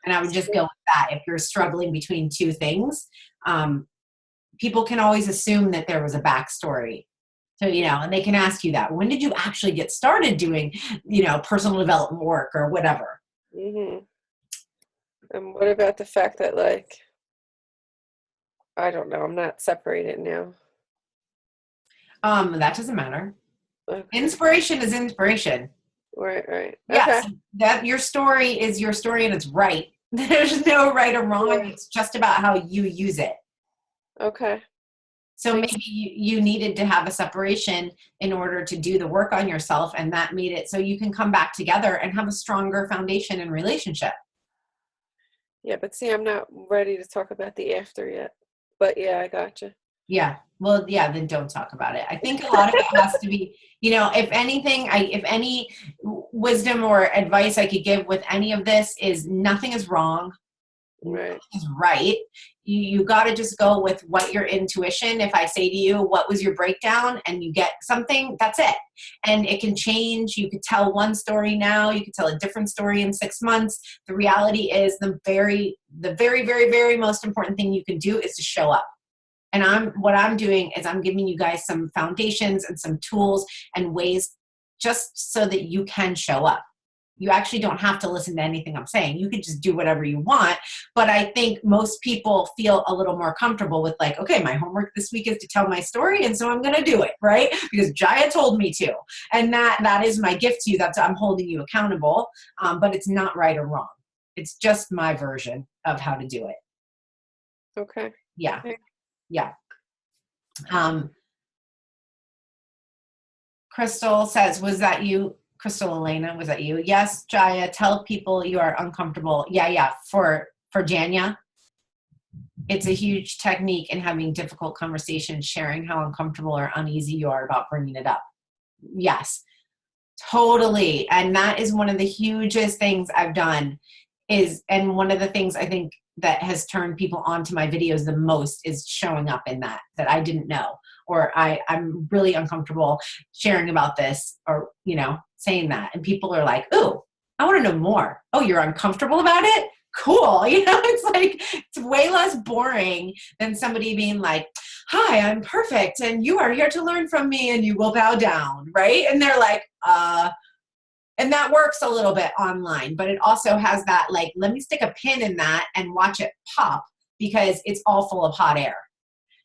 Speaker 1: And I would just go with that. If you're struggling between two things, people can always assume that there was a backstory. So, and they can ask you that. When did you actually get started doing, personal development work or whatever?
Speaker 8: And what about the fact that, like, I don't know, I'm not separated now?
Speaker 1: That doesn't matter. Okay. Inspiration is inspiration.
Speaker 8: Right.
Speaker 1: Yes,
Speaker 8: okay.
Speaker 1: That your story is your story and it's right. There's no right or wrong. Yeah. It's just about how you use it.
Speaker 8: Okay.
Speaker 1: So maybe you needed to have a separation in order to do the work on yourself, and that made it so you can come back together and have a stronger foundation in relationship.
Speaker 8: Yeah, but see, I'm not ready to talk about the after yet. But yeah, I gotcha.
Speaker 1: Yeah. Well, yeah, then don't talk about it. I think a lot of it has to be, if anything, if any wisdom or advice I could give with any of this is nothing is wrong.
Speaker 8: Right.
Speaker 1: Nothing is right. You got to just go with what your intuition, if I say to you, what was your breakdown, and you get something, that's it. And it can change. You could tell one story now. You could tell a different story in 6 months. The reality is the very, very, very most important thing you can do is to show up. And what I'm doing is I'm giving you guys some foundations and some tools and ways just so that you can show up. You actually don't have to listen to anything I'm saying. You can just do whatever you want. But I think most people feel a little more comfortable with like, okay, my homework this week is to tell my story, and so I'm going to do it, right? Because Jaya told me to. And that is my gift to you. I'm holding you accountable. But it's not right or wrong. It's just my version of how to do it.
Speaker 8: Okay.
Speaker 1: Yeah.
Speaker 8: Okay.
Speaker 1: Yeah. Crystal says, was that you? Crystal Elena, was that you? Yes, Jaya, tell people you are uncomfortable. Yeah. For Janya, it's a huge technique in having difficult conversations, sharing how uncomfortable or uneasy you are about bringing it up. Yes, totally. And that is one of the hugest things I've done and one of the things I think that has turned people onto my videos the most is showing up in that I didn't know, or I'm really uncomfortable sharing about this, or, saying that. And people are like, ooh, I want to know more. Oh, you're uncomfortable about it? Cool. It's like, it's way less boring than somebody being like, hi, I'm perfect, and you are here to learn from me, and you will bow down, right? And they're like, and that works a little bit online, but it also has that, like, let me stick a pin in that and watch it pop, because it's all full of hot air.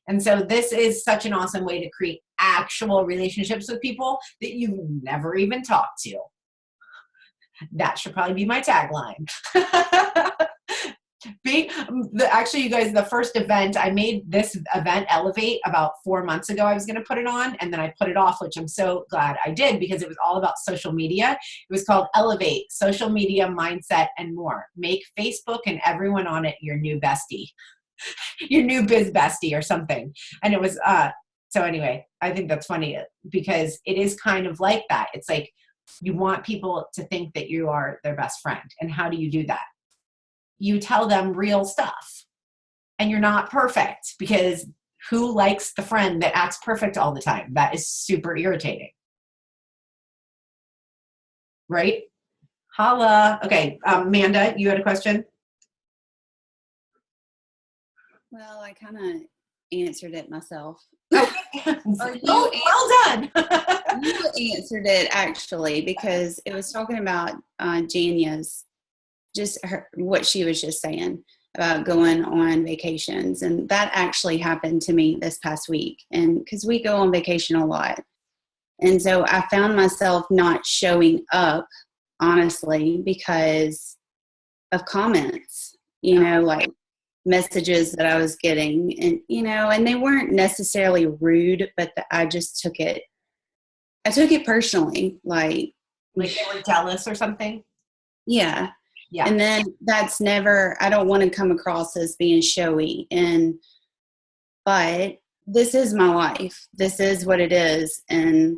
Speaker 1: And so this is such an awesome way to create actual relationships with people that you've never even talked to. That should probably be my tagline. Actually, you guys, the first event, I made this event Elevate about 4 months ago. I was going to put it on, and then I put it off, which I'm so glad I did, because it was all about social media. It was called Elevate, Social Media, Mindset, and More. Make Facebook and everyone on it your new bestie. Your new biz bestie or something. And it was, so anyway, I think that's funny because it is kind of like that. It's like you want people to think that you are their best friend. And how do you do that? You tell them real stuff. And you're not perfect, because who likes the friend that acts perfect all the time? That is super irritating. Right? Holla. Okay, Amanda, you had a question?
Speaker 9: Well, I kind of answered it myself.
Speaker 1: Well done.
Speaker 9: You answered it, actually, because it was talking about Janya's, just what she was just saying about going on vacations. And that actually happened to me this past week. And because we go on vacation a lot. And so I found myself not showing up, honestly, because of comments, like messages that I was getting, and, and they weren't necessarily rude, but I just took it personally. Like
Speaker 1: they were jealous or something?
Speaker 9: Yeah.
Speaker 1: Yeah.
Speaker 9: And then I don't want to come across as being showy, but this is my life. This is what it is. And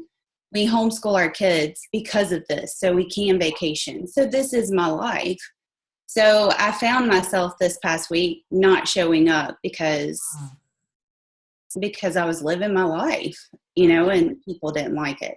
Speaker 9: we homeschool our kids because of this, so we can vacation. So this is my life. So I found myself this past week not showing up because I was living my life, and people didn't like it.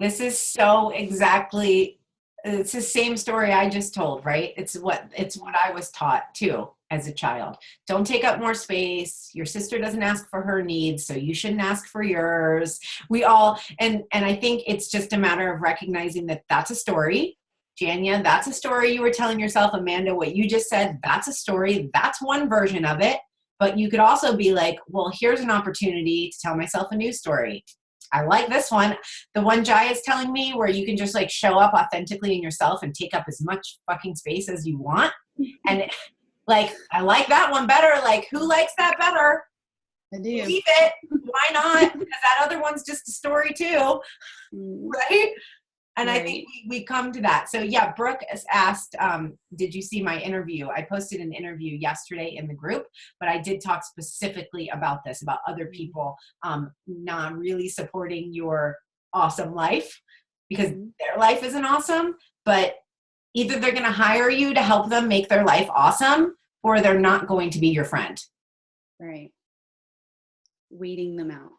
Speaker 1: This is so exactly, it's the same story I just told, right? It's what I was taught too as a child. Don't take up more space. Your sister doesn't ask for her needs, so you shouldn't ask for yours. We all, and I think it's just a matter of recognizing that that's a story. Janya, that's a story you were telling yourself. Amanda, what you just said, that's a story. That's one version of it. But you could also be like, well, here's an opportunity to tell myself a new story. I like this one. The one Jai is telling me where you can just like show up authentically in yourself and take up as much fucking space as you want. And like, I like that one better. Like, who likes that better?
Speaker 9: I do.
Speaker 1: Keep it. Why not? Because that other one's just a story too. Right? And right. I think we come to that. So yeah, Brooke has asked, did you see my interview? I posted an interview yesterday in the group, but I did talk specifically about this, about other people not really supporting your awesome life because their life isn't awesome, but either they're going to hire you to help them make their life awesome, or they're not going to be your friend.
Speaker 9: Right. Weeding them out.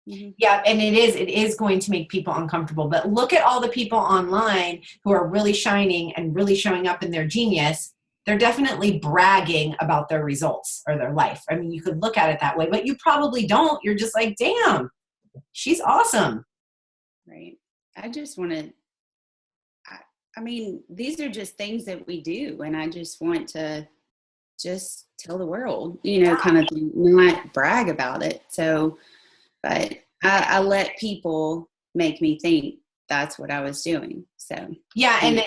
Speaker 1: Mm-hmm. Yeah, and it is going to make people uncomfortable. But look at all the people online who are really shining and really showing up in their genius. They're definitely bragging about their results or their life. I mean, you could look at it that way, but you probably don't. You're just like, damn, she's awesome.
Speaker 9: Right. I just want to, I mean, these are just things that we do. And I just want to just tell the world, kind of not brag about it. So, but I let people make me think that's what I was doing. So
Speaker 1: yeah, and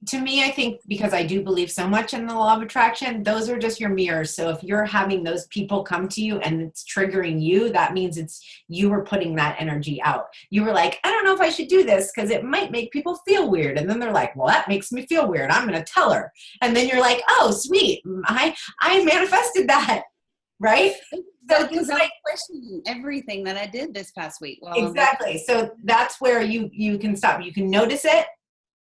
Speaker 1: to me, I think because I do believe so much in the law of attraction, those are just your mirrors. So if you're having those people come to you and it's triggering you, that means it's you were putting that energy out. You were like, I don't know if I should do this because it might make people feel weird. And then they're like, well, that makes me feel weird. I'm going to tell her. And then you're like, oh, sweet. I manifested that. Right?
Speaker 9: So because I was questioning everything that I did this past week. Well,
Speaker 1: exactly. So that's where you can stop. You can notice it.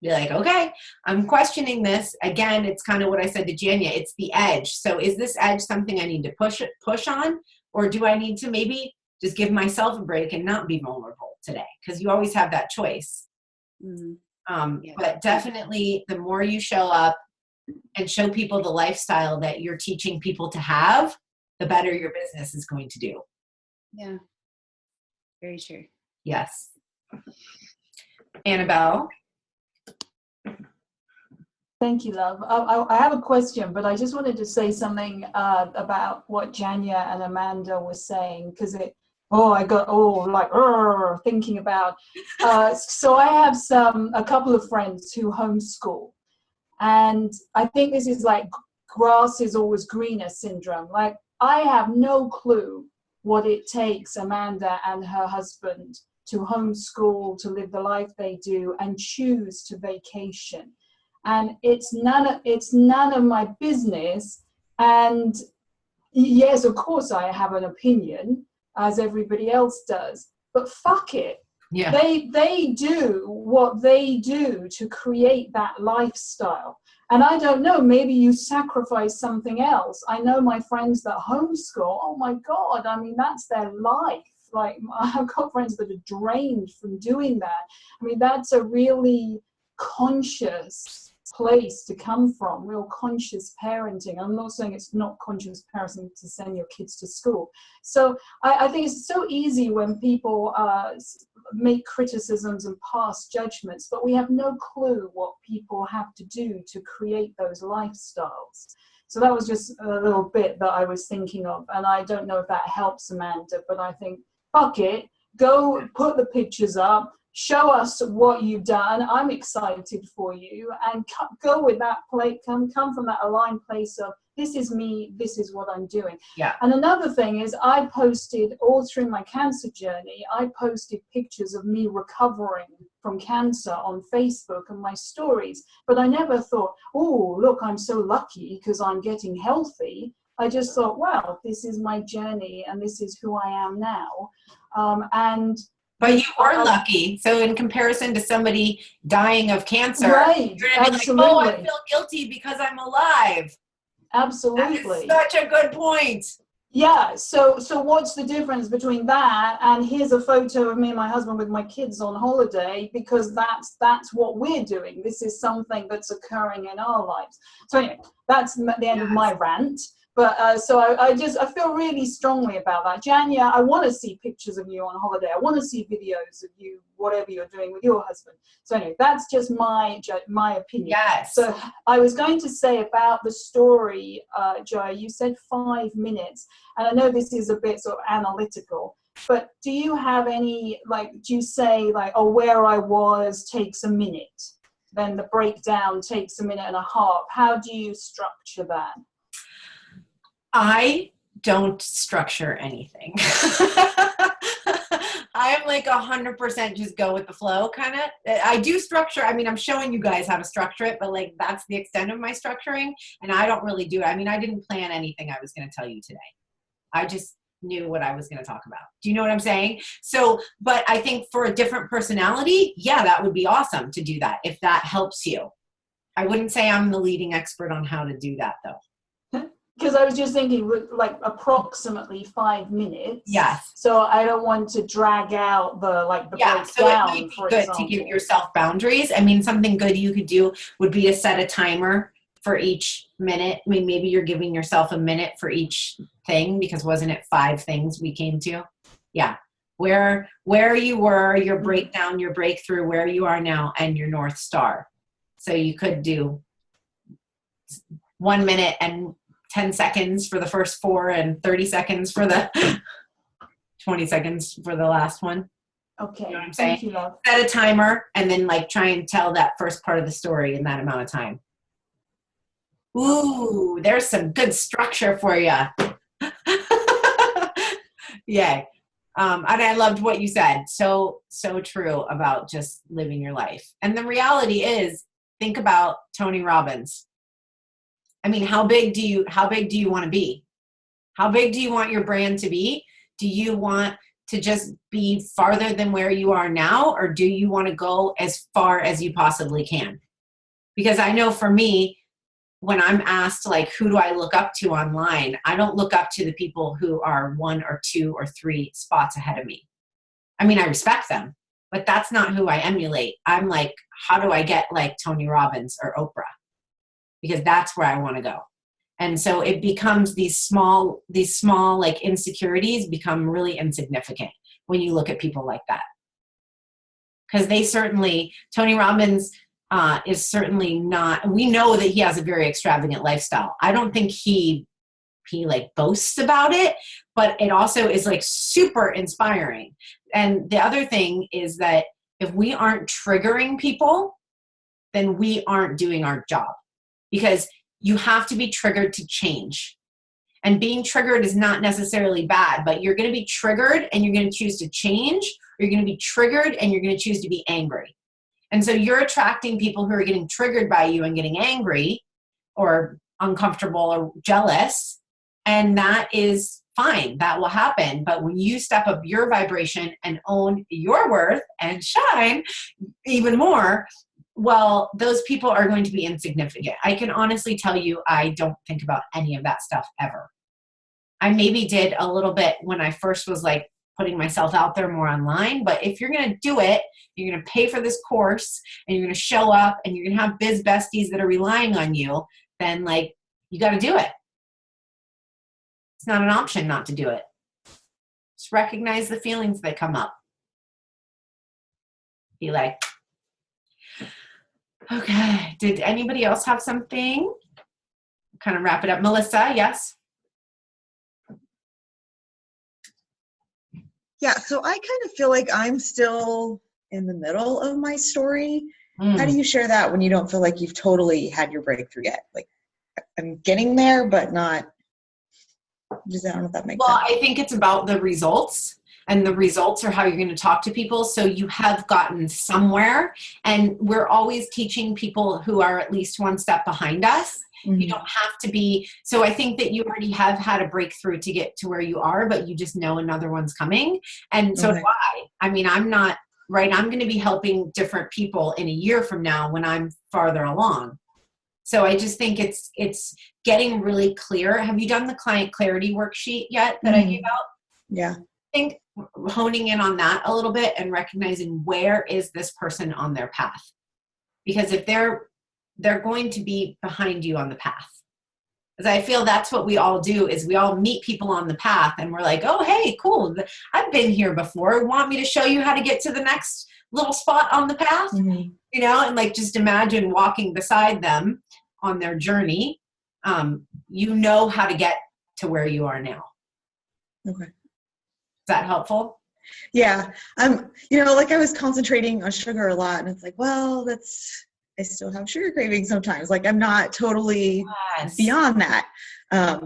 Speaker 1: Be like, okay, I'm questioning this. Again, it's kind of what I said to Janya. It's the edge. So is this edge something I need to push on? Or do I need to maybe just give myself a break and not be vulnerable today? Because you always have that choice. Mm-hmm. But definitely the more you show up and show people the lifestyle that you're teaching people to have, the better your business is going to do.
Speaker 9: Yeah. Very true.
Speaker 1: Yes. Annabelle?
Speaker 2: Thank you, love. I have a question, but I just wanted to say something about what Janya and Amanda were saying, because I got all like thinking about. So I have a couple of friends who homeschool, and I think this is like grass is always greener syndrome. Like, I have no clue what it takes Amanda and her husband to homeschool, to live the life they do, and choose to vacation. And it's none of my business. And yes, of course, I have an opinion, as everybody else does. But fuck it. Yeah. They do what they do to create that lifestyle. And I don't know, maybe you sacrifice something else. I know my friends that homeschool, oh my God, I mean, that's their life. Like, I've got friends that are drained from doing that. I mean, that's a really conscious place to come from, real conscious parenting. I'm not saying it's not conscious parenting to send your kids to school. So I think it's so easy when people make criticisms and pass judgments, but we have no clue what people have to do to create those lifestyles. So that was just a little bit that I was thinking of, and I don't know if that helps Amanda, but I think, fuck it, go put the pictures up, show us what you've done. I'm excited for you, and go with that plate. Come from that aligned place of, this is me, this is what I'm doing.
Speaker 1: Yeah.
Speaker 2: And another thing is, I posted all through my cancer journey, I posted pictures of me recovering from cancer on Facebook and my stories. But I never thought, oh, look, I'm so lucky because I'm getting healthy. I just thought, wow, this is my journey and this is who I am now.
Speaker 1: But you were lucky. So in comparison to somebody dying of cancer,
Speaker 2: right,
Speaker 1: you're gonna be
Speaker 2: absolutely.
Speaker 1: like, oh, I feel guilty because I'm alive.
Speaker 2: Absolutely.
Speaker 1: That is such a good point.
Speaker 2: Yeah, so what's the difference between that and here's a photo of me and my husband with my kids on holiday, because that's what we're doing. This is something that's occurring in our lives. So anyway, that's the end of my rant. But so I feel really strongly about that. Janya, I want to see pictures of you on holiday. I want to see videos of you, whatever you're doing with your husband. So anyway, that's just my opinion.
Speaker 1: Yes.
Speaker 2: So I was going to say about the story, Joy, you said 5 minutes. And I know this is a bit sort of analytical, but do you have any, do you say oh, where I was takes a minute, then the breakdown takes a minute and a half? How do you structure that?
Speaker 1: I don't structure anything. I am 100% just go with the flow kind of. I do structure. I mean, I'm showing you guys how to structure it, but that's the extent of my structuring. And I don't really do it. I mean, I didn't plan anything I was going to tell you today. I just knew what I was going to talk about. Do you know what I'm saying? So, but I think for a different personality, yeah, that would be awesome to do that if that helps you. I wouldn't say I'm the leading expert on how to do that though.
Speaker 2: Because I was just thinking, approximately 5 minutes.
Speaker 1: Yes.
Speaker 2: So I don't want to drag out the breakdown.
Speaker 1: So it might be good to give yourself boundaries. I mean, something good you could do would be to set a timer for each minute. I mean, maybe you're giving yourself a minute for each thing, because wasn't it 5 things we came to? Yeah. Where you were, your breakdown, your breakthrough, where you are now, and your North Star. So you could do 1 minute and 10 seconds for the first 4 and 30 seconds for the 20 seconds for the last one.
Speaker 2: Okay.
Speaker 1: You know what I'm saying?
Speaker 2: Thank you, love.
Speaker 1: Set a timer and then try and tell that first part of the story in that amount of time. Ooh, there's some good structure for you. Yay. And I loved what you said. So true about just living your life. And the reality is, think about Tony Robbins. I mean, how big do you want to be? How big do you want your brand to be? Do you want to just be farther than where you are now, or do you want to go as far as you possibly can? Because I know for me, when I'm asked who do I look up to online, I don't look up to the people who are 1 or 2 or 3 spots ahead of me. I mean, I respect them, but that's not who I emulate. I'm how do I get like Tony Robbins or Oprah? Because that's where I want to go. And so it becomes these small insecurities become really insignificant when you look at people like that. Because Tony Robbins is certainly not, we know that he has a very extravagant lifestyle. I don't think he boasts about it, but it also is super inspiring. And the other thing is that if we aren't triggering people, then we aren't doing our job. Because you have to be triggered to change. And being triggered is not necessarily bad, but you're going to be triggered and you're going to choose to change, or you're going to be triggered and you're going to choose to be angry. And so you're attracting people who are getting triggered by you and getting angry or uncomfortable or jealous. And that is fine. That will happen. But when you step up your vibration and own your worth and shine even more, well, those people are going to be insignificant. I can honestly tell you, I don't think about any of that stuff ever. I maybe did a little bit when I first was putting myself out there more online, but if you're going to do it, you're going to pay for this course and you're going to show up and you're going to have biz besties that are relying on you, then you got to do it. It's not an option not to do it. Just recognize the feelings that come up. Be like, okay, did anybody else have something? Kind of wrap it up. Melissa, yes?
Speaker 10: Yeah, so I kind of feel like I'm still in the middle of my story. How do you share that when you don't feel like you've totally had your breakthrough yet? Like, I'm getting there, but not. I don't know if that makes
Speaker 1: Well,
Speaker 10: sense.
Speaker 1: I think it's about the results, and the results are how you're going to talk to people. So you have gotten somewhere, and we're always teaching people who are at least one step behind us. You don't have to be. So I think that you already have had a breakthrough to get to where you are, but you just know another one's coming. And so do I. I mean, I'm not, right? I'm going to be helping different people in a year from now when I'm farther along. So I just think it's getting really clear. Have you done the client clarity worksheet yet that I gave out?
Speaker 10: Yeah.
Speaker 1: I think honing in on that a little bit and recognizing where is this person on their path. Because if they're going to be behind you on the path. Because I feel that's what we all do is we all meet people on the path and we're like, oh, hey, cool. I've been here before. Want me to show you how to get to the next little spot on the path? You know, and like just imagine walking beside them on their journey. You know how to get to where you are now.
Speaker 10: Okay.
Speaker 1: Is that helpful?
Speaker 10: Yeah. Like I was concentrating on sugar a lot, and it's like, well, I still have sugar cravings sometimes. Like I'm not totally beyond that.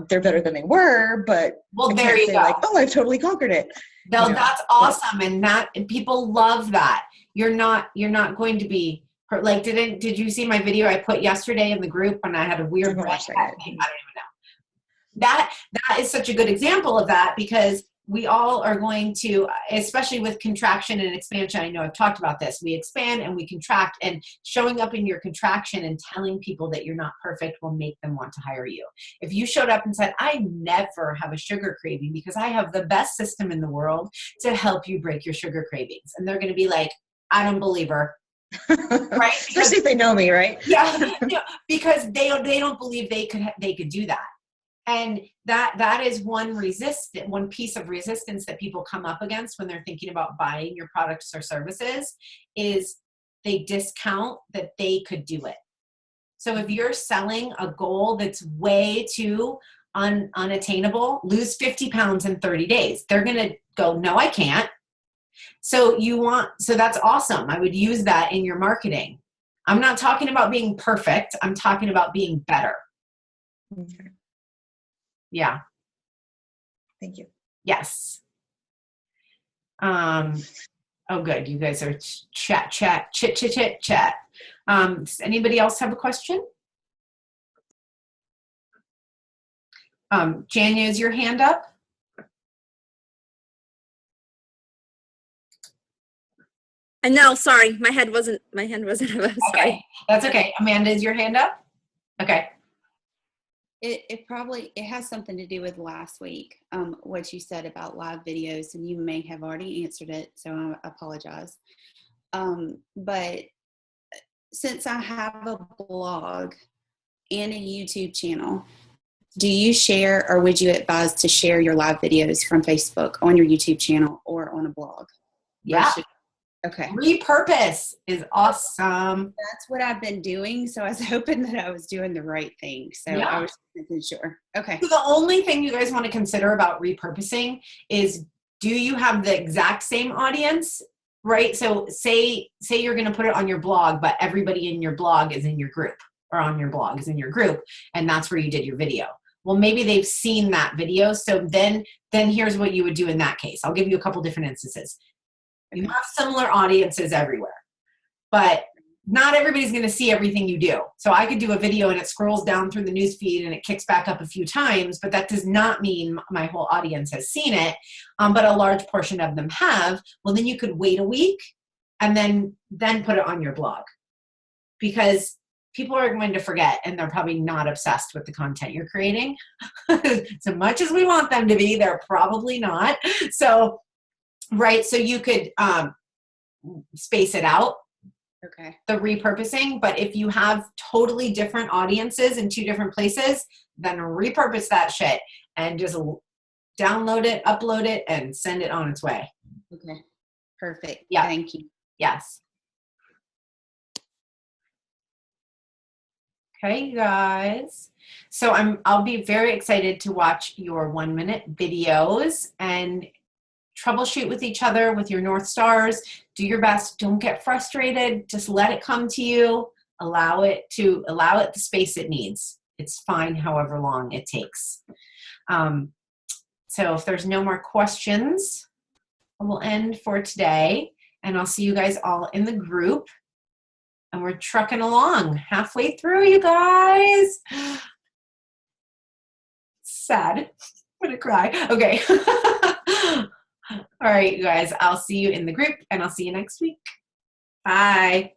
Speaker 10: They're better than they were, but
Speaker 1: well,
Speaker 10: I
Speaker 1: there
Speaker 10: can't
Speaker 1: you
Speaker 10: say
Speaker 1: go.
Speaker 10: like, oh, I've totally conquered it.
Speaker 1: No, that's awesome, and people love that. You're not going to be like. Did you see my video I put yesterday in the group when I had a weird thing? I don't even know. That is such a good example of that because we all are going to, especially with contraction and expansion. I know I've talked about this. We expand and we contract, and showing up in your contraction and telling people that you're not perfect will make them want to hire you. If you showed up and said, I never have a sugar craving because I have the best system in the world to help you break your sugar cravings. And they're going to be like, I don't believe her. Right?
Speaker 10: Especially if they know me, right?
Speaker 1: Yeah, because they don't believe they could do that. And that is one piece of resistance that people come up against when they're thinking about buying your products or services is they discount that they could do it. So if you're selling a goal that's way too unattainable, lose 50 pounds in 30 days, they're going to go, no, I can't. So that's awesome. I would use that in your marketing. I'm not talking about being perfect. I'm talking about being better.
Speaker 10: Okay.
Speaker 1: Yeah.
Speaker 10: Thank you.
Speaker 1: Yes. Oh, good. You guys are chat. Does anybody else have a question? Janya, is your hand up?
Speaker 7: No, sorry, my hand wasn't up. Sorry.
Speaker 1: Okay, that's okay. Amanda, is your hand up? Okay.
Speaker 9: It has something to do with last week, what you said about live videos, and you may have already answered it, so I apologize. But since I have a blog and a YouTube channel, do you share, or would you advise to share your live videos from Facebook on your YouTube channel or on a blog?
Speaker 1: Yeah.
Speaker 9: Okay.
Speaker 1: Repurpose is awesome.
Speaker 9: That's what I've been doing. So I was hoping that I was doing the right thing. So yeah. I was making sure. Okay.
Speaker 1: So the only thing you guys want to consider about repurposing is, do you have the exact same audience, right? So say you're going to put it on your blog, but everybody in your blog is in your group, or on your blog is in your group, and that's where you did your video. Well, maybe they've seen that video. So then here's what you would do in that case. I'll give you a couple different instances. You have similar audiences everywhere, but not everybody's going to see everything you do. So I could do a video and it scrolls down through the news feed and it kicks back up a few times, but that does not mean my whole audience has seen it. But a large portion of them have. Well, then you could wait a week and then put it on your blog, because people are going to forget, and they're probably not obsessed with the content you're creating. So much as we want them to be, they're probably not. So, right. So you could space it out.
Speaker 9: Okay.
Speaker 1: The repurposing. But if you have totally different audiences in two different places, then repurpose that shit and just download it, upload it, and send it on its way.
Speaker 9: Okay. Perfect.
Speaker 1: Yeah.
Speaker 9: Thank you.
Speaker 1: Yes. Okay, you guys. So I'll be very excited to watch your 1-minute videos, and troubleshoot with each other with your North Stars. Do your best. Don't get frustrated. Just let it come to you. Allow it the space it needs. It's fine however long it takes. So if there's no more questions, we'll end for today, and I'll see you guys all in the group. And we're trucking along halfway through, you guys. Sad. I'm gonna cry. Okay. All right, you guys, I'll see you in the group, and I'll see you next week. Bye.